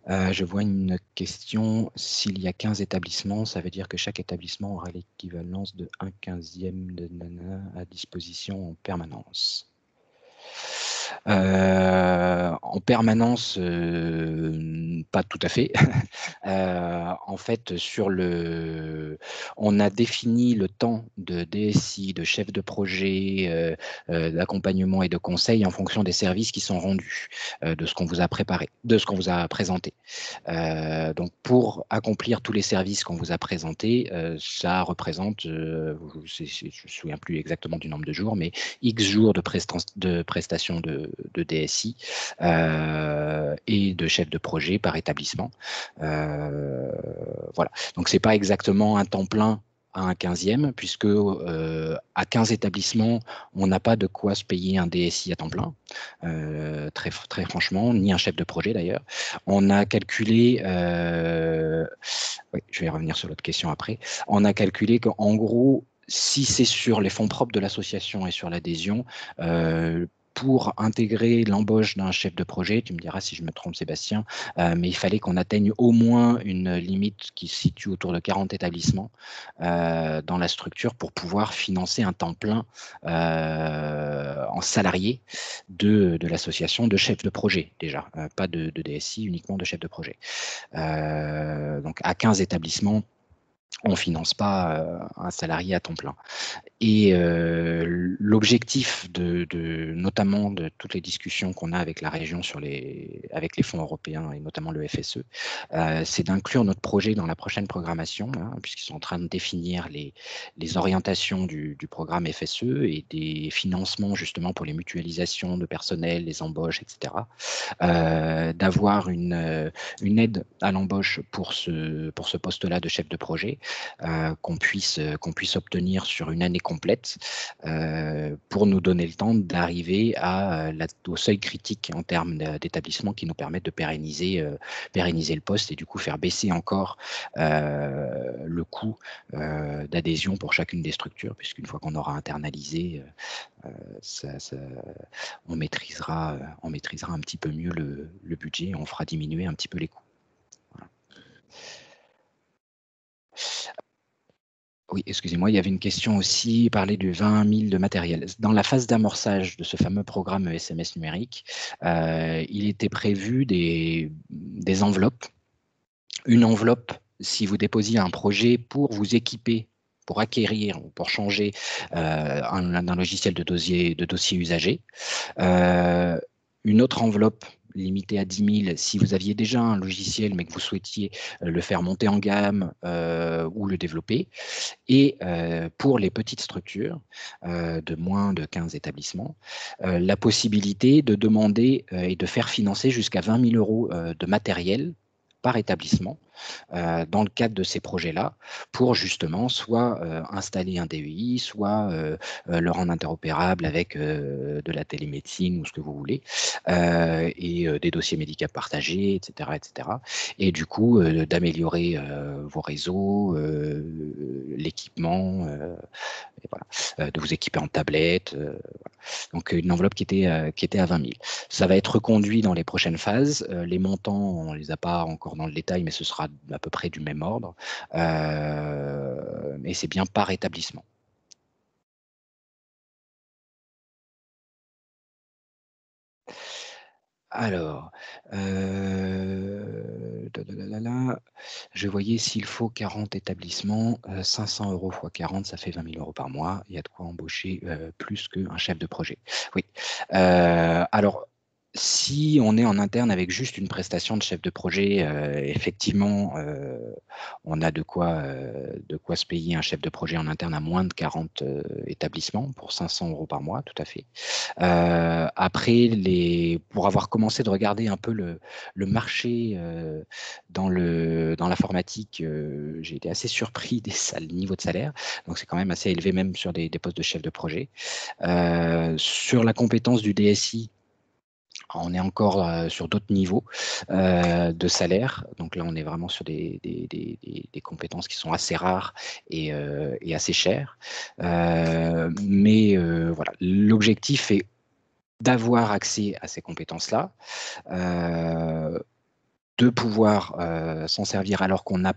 Je vois une question. S'il y a 15 établissements, ça veut dire que chaque établissement aura l'équivalence de 1/15e de nana à disposition en permanence. En permanence, pas tout à fait. En fait, on a défini le temps de DSI, de chef de projet, d'accompagnement et de conseil en fonction des services qui sont rendus, de ce qu'on vous a préparé, de ce qu'on vous a présenté. Donc, pour accomplir tous les services qu'on vous a présentés, ça représente, je ne me souviens plus exactement du nombre de jours, mais X jours de prestations de DSI et de chef de projet par établissement. Voilà. Donc, ce n'est pas exactement un temps plein à un 15e, puisque à 15 établissements, on n'a pas de quoi se payer un DSI à temps plein, très, très franchement, ni un chef de projet d'ailleurs. On a calculé, oui, je vais revenir sur l'autre question après, on a calculé qu'en gros, si c'est sur les fonds propres de l'association et sur l'adhésion, pour intégrer l'embauche d'un chef de projet, tu me diras si je me trompe Sébastien, mais il fallait qu'on atteigne au moins une limite qui se situe autour de 40 établissements dans la structure pour pouvoir financer un temps plein en salarié de l'association de chef de projet déjà, pas de DSI, uniquement de chef de projet. Donc à 15 établissements, on ne finance pas un salarié à temps plein. Et l'objectif notamment de toutes les discussions qu'on a avec la région avec les fonds européens et notamment le FSE, c'est d'inclure notre projet dans la prochaine programmation, hein, puisqu'ils sont en train de définir les orientations du programme FSE et des financements justement pour les mutualisations de personnel, les embauches, etc. D'avoir une aide à l'embauche pour ce poste-là de chef de projet, qu'on puisse obtenir sur une année complète pour nous donner le temps d'arriver au seuil critique en termes d'établissement qui nous permettent de pérenniser le poste et du coup faire baisser encore le coût d'adhésion pour chacune des structures, puisqu'une fois qu'on aura internalisé, on maîtrisera un petit peu mieux le budget, on fera diminuer un petit peu les coûts. Voilà. Oui, excusez-moi, il y avait une question aussi, parler du 20 000 de matériel. Dans la phase d'amorçage de ce fameux programme SMS numérique, il était prévu des enveloppes. Une enveloppe, si vous déposiez un projet pour vous équiper, pour acquérir ou pour changer un logiciel de dossier usagé. Une autre enveloppe limitée à 10 000 si vous aviez déjà un logiciel mais que vous souhaitiez le faire monter en gamme ou le développer. Et pour les petites structures de moins de 15 établissements, la possibilité de demander et de faire financer jusqu'à 20 000 euros de matériel par établissement dans le cadre de ces projets-là, pour justement soit installer un DEI, soit le rendre interopérable avec de la télémédecine ou ce que vous voulez, et des dossiers médicaux partagés, etc., etc. Et du coup, d'améliorer vos réseaux, l'équipement, et voilà, de vous équiper en tablette. Voilà. Donc une enveloppe qui était à 20 000. Ça va être reconduit dans les prochaines phases. Les montants, on ne les a pas encore dans le détail, mais ce sera à peu près du même ordre. Et c'est bien par établissement. Alors, je voyais s'il faut 40 établissements, 500 euros x 40, ça fait 20 000 euros par mois. Il y a de quoi embaucher plus qu'un chef de projet. Oui. Alors, si on est en interne avec juste une prestation de chef de projet, effectivement, on a de quoi se payer un chef de projet en interne à moins de 40 établissements pour 500 euros par mois, tout à fait. Après, pour avoir commencé de regarder un peu le marché dans l'informatique, j'ai été assez surpris des niveaux de salaire. Donc, c'est quand même assez élevé, même sur des postes de chef de projet. Sur la compétence du DSI, on est encore sur d'autres niveaux de salaire. Donc là, on est vraiment sur des compétences qui sont assez rares et assez chères. Mais voilà, l'objectif est d'avoir accès à ces compétences-là, de pouvoir s'en servir alors qu'on n'a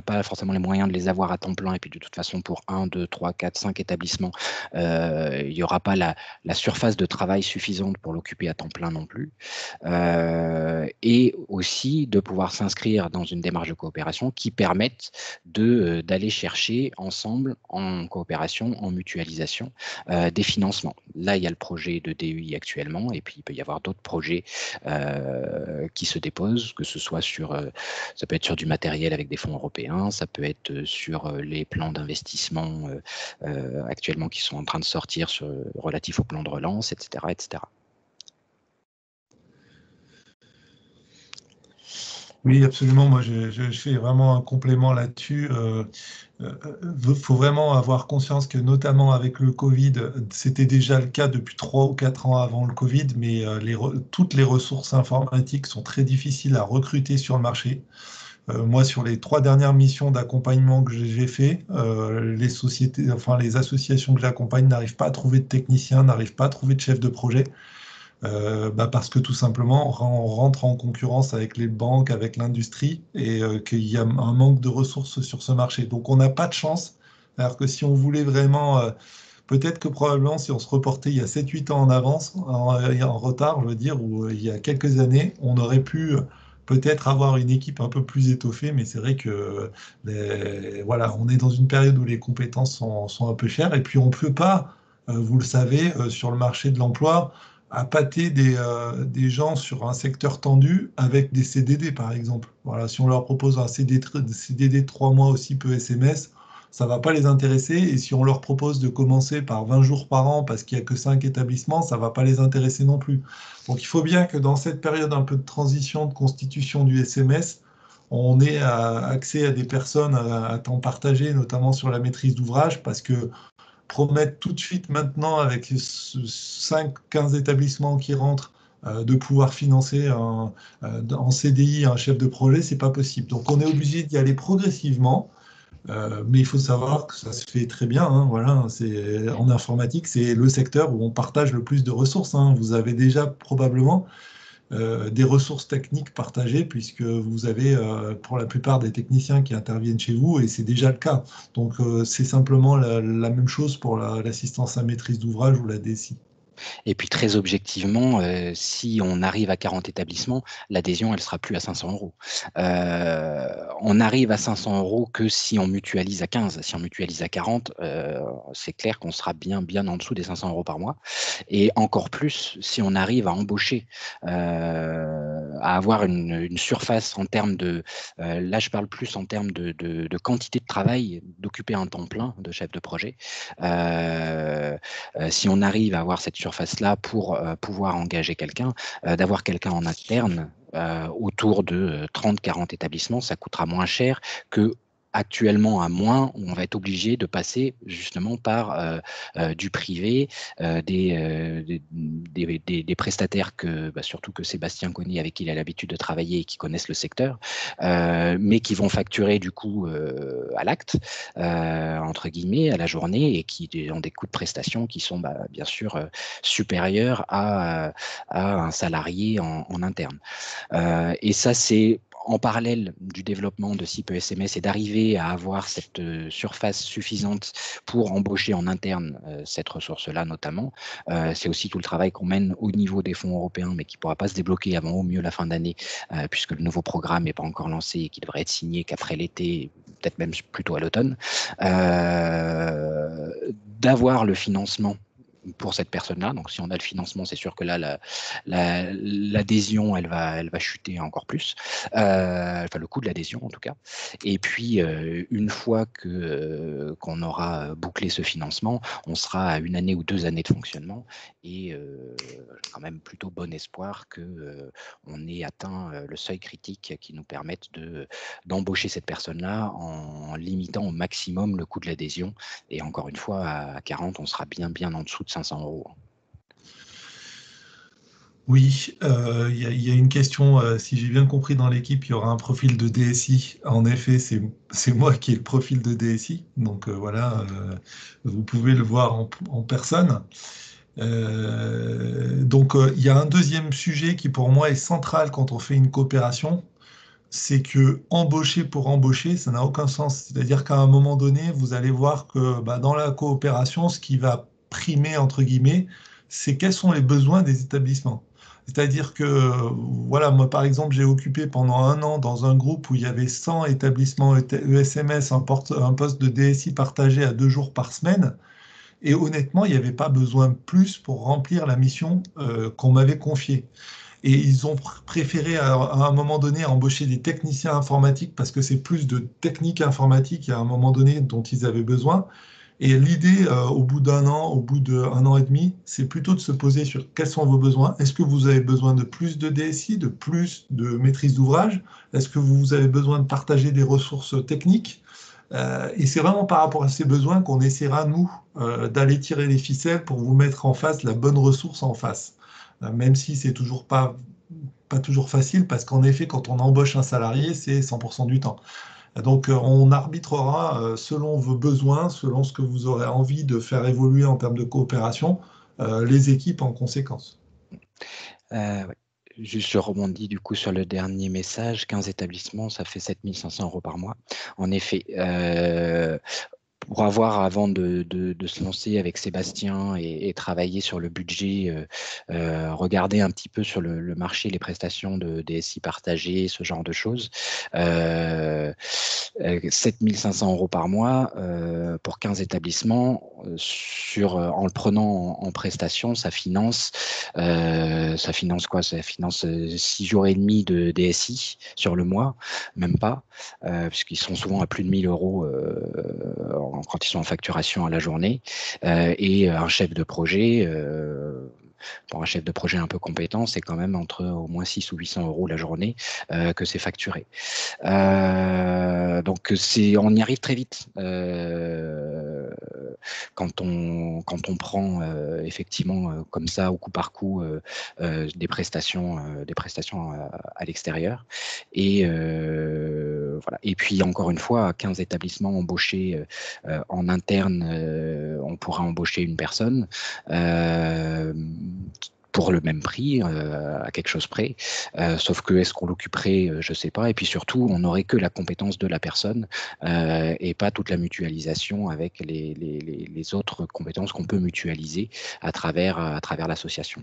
pas forcément les moyens de les avoir à temps plein, et puis de toute façon pour 1, 2, 3, 4, 5 établissements, il n'y aura pas la surface de travail suffisante pour l'occuper à temps plein non plus, et aussi de pouvoir s'inscrire dans une démarche de coopération qui permette d'aller chercher ensemble, en coopération, en mutualisation, des financements. Là, il y a le projet de DEI actuellement, et puis il peut y avoir d'autres projets qui se déposent, que ce soit ça peut être sur du matériel avec des fonds européens, ça peut être sur les plans d'investissement actuellement qui sont en train de sortir relatifs au plan de relance, etc., etc. Oui, absolument. Moi, je fais vraiment un complément là-dessus. Faut vraiment avoir conscience que, notamment avec le Covid, c'était déjà le cas depuis 3 ou 4 ans avant le Covid, mais toutes les ressources informatiques sont très difficiles à recruter sur le marché. Moi, sur les 3 dernières missions d'accompagnement que j'ai fait, les sociétés, enfin les associations que j'accompagne n'arrivent pas à trouver de techniciens, n'arrivent pas à trouver de chefs de projet. Parce que tout simplement, on rentre en concurrence avec les banques, avec l'industrie, et qu'il y a un manque de ressources sur ce marché. Donc on n'a pas de chance. Alors que si on voulait vraiment, peut-être que probablement si on se reportait il y a 7-8 ans en avance, en retard, je veux dire, ou il y a quelques années, on aurait pu peut-être avoir une équipe un peu plus étoffée, mais c'est vrai que voilà, on est dans une période où les compétences sont un peu chères, et puis on ne peut pas, vous le savez, sur le marché de l'emploi, appâter des gens sur un secteur tendu avec des CDD, par exemple. Voilà, si on leur propose un CDD de 3 mois aussi peu SMS, ça ne va pas les intéresser. Et si on leur propose de commencer par 20 jours par an parce qu'il n'y a que 5 établissements, ça ne va pas les intéresser non plus. Donc il faut bien que dans cette période un peu de transition, de constitution du SMS, on ait accès à des personnes à temps partagé, notamment sur la maîtrise d'ouvrage, parce que promettre tout de suite maintenant, avec 5-15 établissements qui rentrent, de pouvoir financer en CDI un chef de projet, c'est pas possible. Donc on est obligé d'y aller progressivement, mais il faut savoir que ça se fait très bien. Hein, voilà, en informatique, c'est le secteur où on partage le plus de ressources. Hein. Vous avez déjà probablement des ressources techniques partagées, puisque vous avez pour la plupart des techniciens qui interviennent chez vous, et c'est déjà le cas. Donc c'est simplement la même chose pour l'assistance à maîtrise d'ouvrage ou la DSI. Et puis très objectivement, si on arrive à 40 établissements, l'adhésion, elle sera plus à 500 €. On arrive à 500 € que si on mutualise à 15. Si on mutualise à 40, c'est clair qu'on sera bien en dessous des 500 € par mois et encore plus si on arrive à embaucher, à avoir une surface en termes de, là je parle plus en termes de quantité de travail, d'occuper un temps plein de chef de projet. Si on arrive à avoir cette surface-là pour pouvoir engager quelqu'un, d'avoir quelqu'un en interne autour de 30-40 établissements, ça coûtera moins cher que actuellement à moins, où on va être obligé de passer justement par du privé, des prestataires que, surtout que Sébastien connaît, avec qui il a l'habitude de travailler et qui connaissent le secteur, mais qui vont facturer du coup à l'acte, entre guillemets, à la journée et qui ont des coûts de prestation qui sont bien sûr supérieurs à un salarié en interne. Et ça, c'est en parallèle du développement de SIP SMS et d'arriver à avoir cette surface suffisante pour embaucher en interne cette ressource-là notamment. C'est aussi tout le travail qu'on mène au niveau des fonds européens, mais qui ne pourra pas se débloquer avant au mieux la fin d'année, puisque le nouveau programme n'est pas encore lancé et qui devrait être signé qu'après l'été, peut-être même plutôt à l'automne. D'avoir le financement pour cette personne-là. Donc, si on a le financement, c'est sûr que là, l'adhésion, elle va chuter encore plus. Enfin, le coût de l'adhésion, en tout cas. Et puis, une fois qu'on aura bouclé ce financement, on sera à 1 année ou 2 années de fonctionnement. Et j'ai quand même plutôt bon espoir qu'on ait atteint le seuil critique qui nous permette d'embaucher cette personne-là en limitant au maximum le coût de l'adhésion. Et encore une fois, à 40, on sera bien en dessous de 500 €. Oui, il y a une question, si j'ai bien compris, dans l'équipe, il y aura un profil de DSI. En effet, c'est moi qui ai le profil de DSI, donc voilà, vous pouvez le voir en personne. Donc il y a un deuxième sujet qui pour moi est central quand on fait une coopération, c'est que embaucher pour embaucher, ça n'a aucun sens. C'est-à-dire qu'à un moment donné, vous allez voir que dans la coopération, ce qui va primer, entre guillemets, c'est quels sont les besoins des établissements. C'est-à-dire que, voilà, moi par exemple, j'ai occupé pendant 1 an dans un groupe où il y avait 100 établissements ESMS, un poste de DSI partagé à 2 jours par semaine. Et honnêtement, il n'y avait pas besoin de plus pour remplir la mission qu'on m'avait confiée. Et ils ont préféré à un moment donné embaucher des techniciens informatiques parce que c'est plus de technique informatique à un moment donné dont ils avaient besoin. Et l'idée, au bout d'1 an, au bout d'1 an et demi, c'est plutôt de se poser sur quels sont vos besoins. Est-ce que vous avez besoin de plus de DSI, de plus de maîtrise d'ouvrage? Est-ce que vous avez besoin de partager des ressources techniques? Et c'est vraiment par rapport à ces besoins qu'on essaiera, nous, d'aller tirer les ficelles pour vous mettre en face la bonne ressource en face. Même si c'est toujours pas toujours facile, parce qu'en effet, quand on embauche un salarié, c'est 100% du temps. Donc, on arbitrera selon vos besoins, selon ce que vous aurez envie de faire évoluer en termes de coopération, les équipes en conséquence. Ouais. Juste, je rebondis du coup sur le dernier message. 15 établissements, ça fait 7 500 € par mois. En effet, pour avoir, avant de se lancer avec Sébastien et travailler sur le budget, regarder un petit peu sur le marché, les prestations de DSI partagées, ce genre de choses. 7 500 € par mois pour 15 établissements, en le prenant en prestation, ça finance quoi? Ça finance 6 jours et demi de DSI sur le mois, même pas, puisqu'ils sont souvent à plus de 1 000 € quand ils sont en facturation à la journée. Et un chef de projet, pour un chef de projet un peu compétent, c'est quand même entre au moins 600 ou 800 € la journée que c'est facturé. Donc on y arrive très vite quand on prend effectivement comme ça au coup par coup des prestations à l'extérieur. Et voilà. Et puis encore une fois, 15 établissements embauchés en interne, on pourra embaucher une personne. pour le même prix, à quelque chose près. Sauf que est-ce qu'on l'occuperait, je ne sais pas. Et puis surtout, on n'aurait que la compétence de la personne et pas toute la mutualisation avec les autres compétences qu'on peut mutualiser à travers l'association.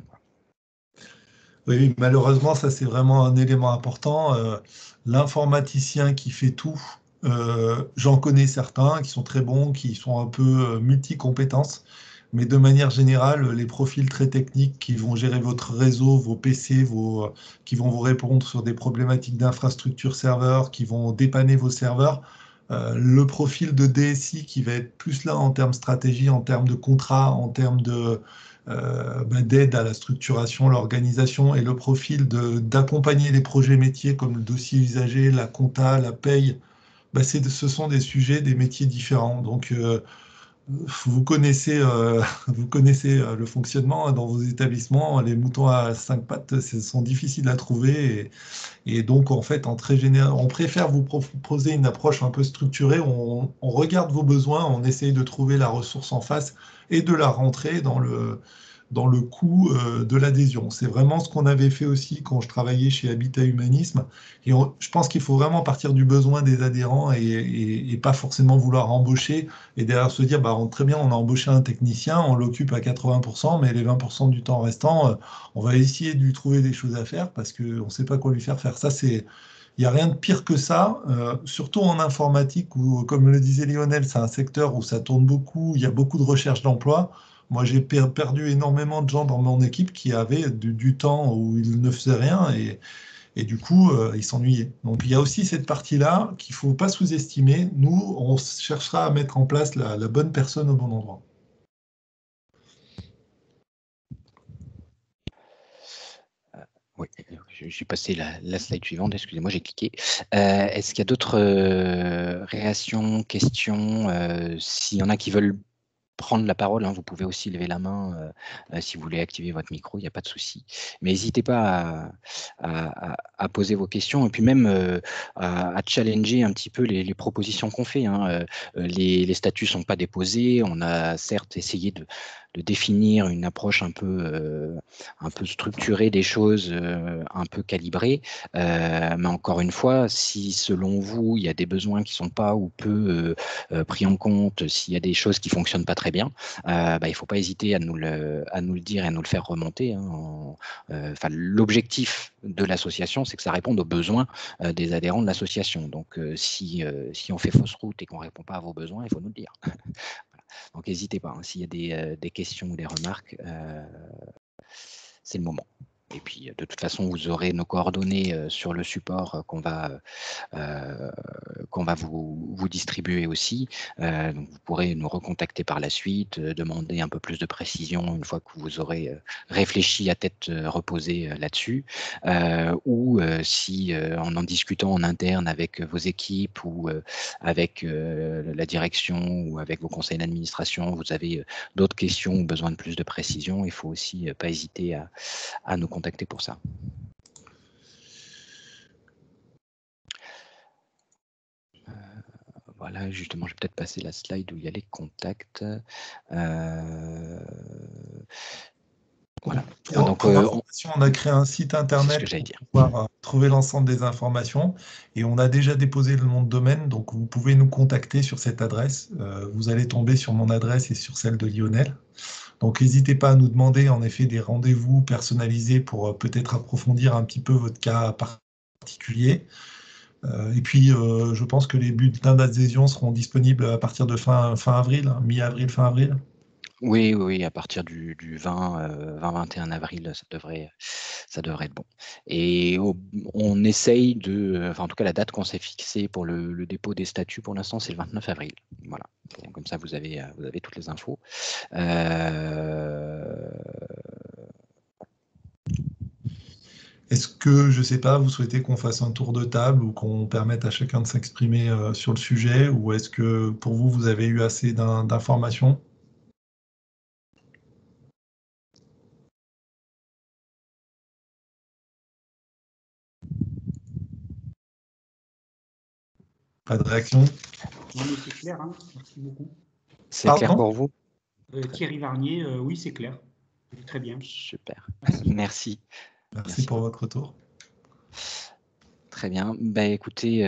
Oui, malheureusement, ça c'est vraiment un élément important. L'informaticien qui fait tout, j'en connais certains qui sont très bons, qui sont un peu multi-compétences, mais de manière générale, les profils très techniques qui vont gérer votre réseau, vos PC, qui vont vous répondre sur des problématiques d'infrastructure serveur, qui vont dépanner vos serveurs, le profil de DSI qui va être plus là en termes stratégie, en termes de contrat, en termes d'aide à la structuration, l'organisation et le profil d'accompagner les projets métiers comme le dossier usager, la compta, la paye, ce sont des sujets, des métiers différents. Donc, vous connaissez, vous connaissez le fonctionnement dans vos établissements. Les moutons à cinq pattes, ce sont difficiles à trouver. Et donc, en fait, en très général, on préfère vous proposer une approche un peu structurée. On regarde vos besoins, on essaye de trouver la ressource en face et de la rentrer dans le coût de l'adhésion. C'est vraiment ce qu'on avait fait aussi quand je travaillais chez Habitat Humanisme. Et je pense qu'il faut vraiment partir du besoin des adhérents et pas forcément vouloir embaucher et derrière se dire, bah, très bien, on a embauché un technicien, on l'occupe à 80%, mais les 20% du temps restant, on va essayer de lui trouver des choses à faire parce qu'on ne sait pas quoi lui faire faire. Ça, c'est, il n'y a rien de pire que ça, surtout en informatique où, comme le disait Lionel, c'est un secteur où ça tourne beaucoup, il y a beaucoup de recherche d'emploi. Moi, j'ai perdu énormément de gens dans mon équipe qui avaient du temps où ils ne faisaient rien et du coup, ils s'ennuyaient. Donc, il y a aussi cette partie-là qu'il ne faut pas sous-estimer. Nous, on cherchera à mettre en place la bonne personne au bon endroit. Oui, je suis passé la slide suivante, excusez-moi, j'ai cliqué. Est-ce qu'il y a d'autres réactions, questions s'il y en a qui veulent prendre la parole, hein, vous pouvez aussi lever la main si vous voulez activer votre micro, il n'y a pas de souci. Mais n'hésitez pas à poser vos questions et puis même à challenger un petit peu les propositions qu'on fait. Hein. Les statuts ne sont pas déposés, on a certes essayé de définir une approche un peu structurée des choses, un peu calibrée, mais encore une fois, si selon vous, il y a des besoins qui ne sont pas ou peu pris en compte, s'il y a des choses qui ne fonctionnent pas très bien, il ne faut pas hésiter à nous le dire et à nous le faire remonter. Hein, l'objectif de l'association, c'est que ça réponde aux besoins des adhérents de l'association. Donc, si on fait fausse route et qu'on ne répond pas à vos besoins, il faut nous le dire. Voilà. Donc, n'hésitez pas. Hein, s'il y a des questions ou des remarques, c'est le moment. Et puis, de toute façon, vous aurez nos coordonnées sur le support qu'on va vous distribuer aussi. Donc vous pourrez nous recontacter par la suite, demander un peu plus de précision une fois que vous aurez réfléchi à tête reposée là-dessus. Ou si en discutant en interne avec vos équipes ou avec la direction ou avec vos conseils d'administration, vous avez d'autres questions ou besoin de plus de précision, il faut aussi pas hésiter à nous contacter pour ça. Voilà, justement, je vais peut-être passer la slide où il y a les contacts. Voilà. Pour information, on a créé un site internet pour pouvoir trouver l'ensemble des informations et on a déjà déposé le nom de domaine, donc vous pouvez nous contacter sur cette adresse. Vous allez tomber sur mon adresse et sur celle de Lionel. Donc n'hésitez pas à nous demander en effet des rendez-vous personnalisés pour peut-être approfondir un petit peu votre cas particulier. Et puis, je pense que les bulletins d'adhésion seront disponibles à partir de fin avril, hein, mi-avril, fin avril. Oui, à partir du 20-21 avril, ça devrait être bon. Et on essaye en tout cas, la date qu'on s'est fixée pour le dépôt des statuts, pour l'instant, c'est le 29 avril. Voilà. Donc, comme ça, vous avez toutes les infos. Est-ce que, je ne sais pas, vous souhaitez qu'on fasse un tour de table ou qu'on permette à chacun de s'exprimer sur le sujet, ou est-ce que pour vous, vous avez eu assez d'informations? Pas de réaction? Non, mais c'est clair, hein. Merci beaucoup. C'est clair pour vous? Thierry Varnier, oui, c'est clair. Très bien. Super. Merci. Merci. Merci pour votre retour. Très bien. Écoutez,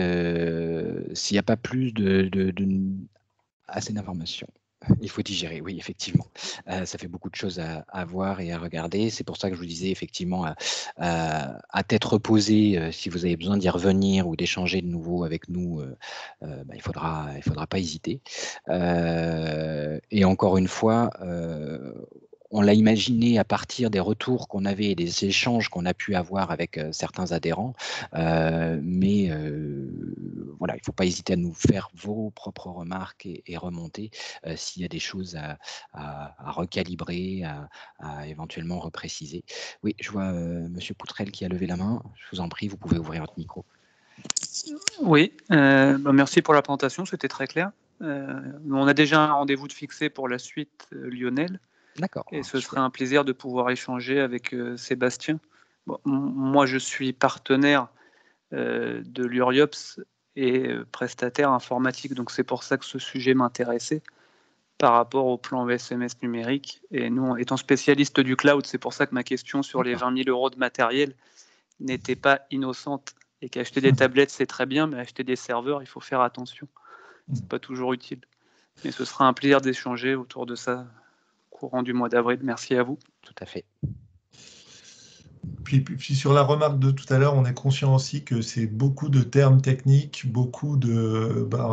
s'il n'y a pas plus assez d'informations, il faut digérer, oui, effectivement. Ça fait beaucoup de choses à voir et à regarder. C'est pour ça que je vous disais, effectivement, à tête reposée, si vous avez besoin d'y revenir ou d'échanger de nouveau avec nous, il faudra pas hésiter. Et encore une fois, on l'a imaginé à partir des retours qu'on avait et des échanges qu'on a pu avoir avec certains adhérents, mais voilà, il ne faut pas hésiter à nous faire vos propres remarques et remonter s'il y a des choses à recalibrer, à éventuellement repréciser. Oui, je vois Monsieur Poutrel qui a levé la main. Je vous en prie, vous pouvez ouvrir votre micro. Oui, merci pour la présentation, c'était très clair. On a déjà un rendez-vous de fixé pour la suite, Lionel. D'accord. Et ce serait un plaisir de pouvoir échanger avec Sébastien. Bon, moi, je suis partenaire de l'Uriops et prestataire informatique, donc c'est pour ça que ce sujet m'intéressait par rapport au plan SMS numérique. Et nous, étant spécialiste du cloud, c'est pour ça que ma question sur les 20 000 € de matériel n'était pas innocente. Et qu'acheter des tablettes, c'est très bien, mais acheter des serveurs, il faut faire attention. C'est pas toujours utile. Mais ce sera un plaisir d'échanger autour de ça courant du mois d'avril. Merci à vous. Tout à fait. Puis sur la remarque de tout à l'heure, on est conscient aussi que c'est beaucoup de termes techniques,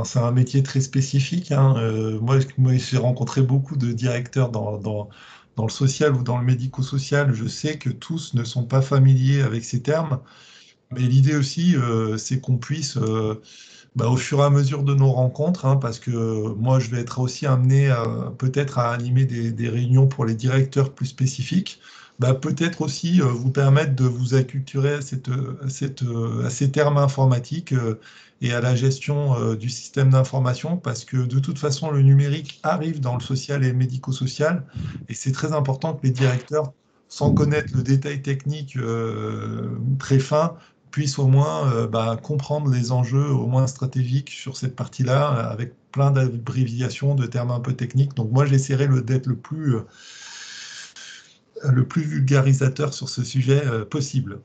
c'est un métier très spécifique, hein. Moi, j'ai rencontré beaucoup de directeurs dans le social ou dans le médico-social. Je sais que tous ne sont pas familiers avec ces termes, mais l'idée aussi, c'est qu'on puisse, au fur et à mesure de nos rencontres, hein, parce que moi, je vais être aussi amené peut-être à animer des réunions pour les directeurs plus spécifiques. Peut-être aussi vous permettre de vous acculturer à ces termes informatiques et à la gestion du système d'information, parce que de toute façon, le numérique arrive dans le social et le médico-social, et c'est très important que les directeurs, sans connaître le détail technique très fin, puissent au moins comprendre les enjeux au moins stratégiques sur cette partie-là, avec plein d'abréviations, de termes un peu techniques. Donc moi, j'essaierai d'être le plus vulgarisateur sur ce sujet possible.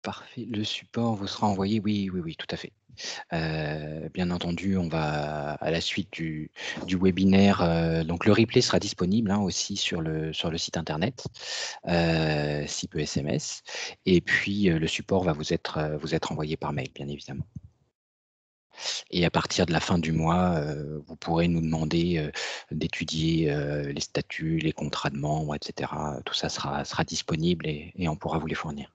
Parfait. Le support vous sera envoyé, oui, tout à fait. Bien entendu, on va à la suite du webinaire, donc le replay sera disponible aussi sur le site internet, SIPE SMS, et puis le support va vous être envoyé par mail, bien évidemment. Et à partir de la fin du mois, vous pourrez nous demander d'étudier les statuts, les contrats de membres, etc. Tout ça sera disponible et on pourra vous les fournir.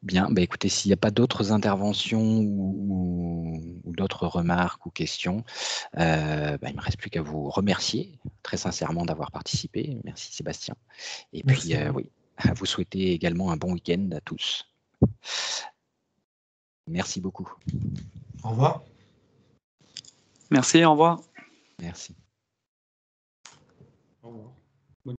Bien, écoutez, s'il n'y a pas d'autres interventions ou d'autres remarques ou questions, il ne me reste plus qu'à vous remercier très sincèrement d'avoir participé. Merci Sébastien. Et Merci. puis, oui, à vous souhaiter également un bon week-end à tous. Merci beaucoup. Au revoir. Merci, au revoir. Merci. Au revoir.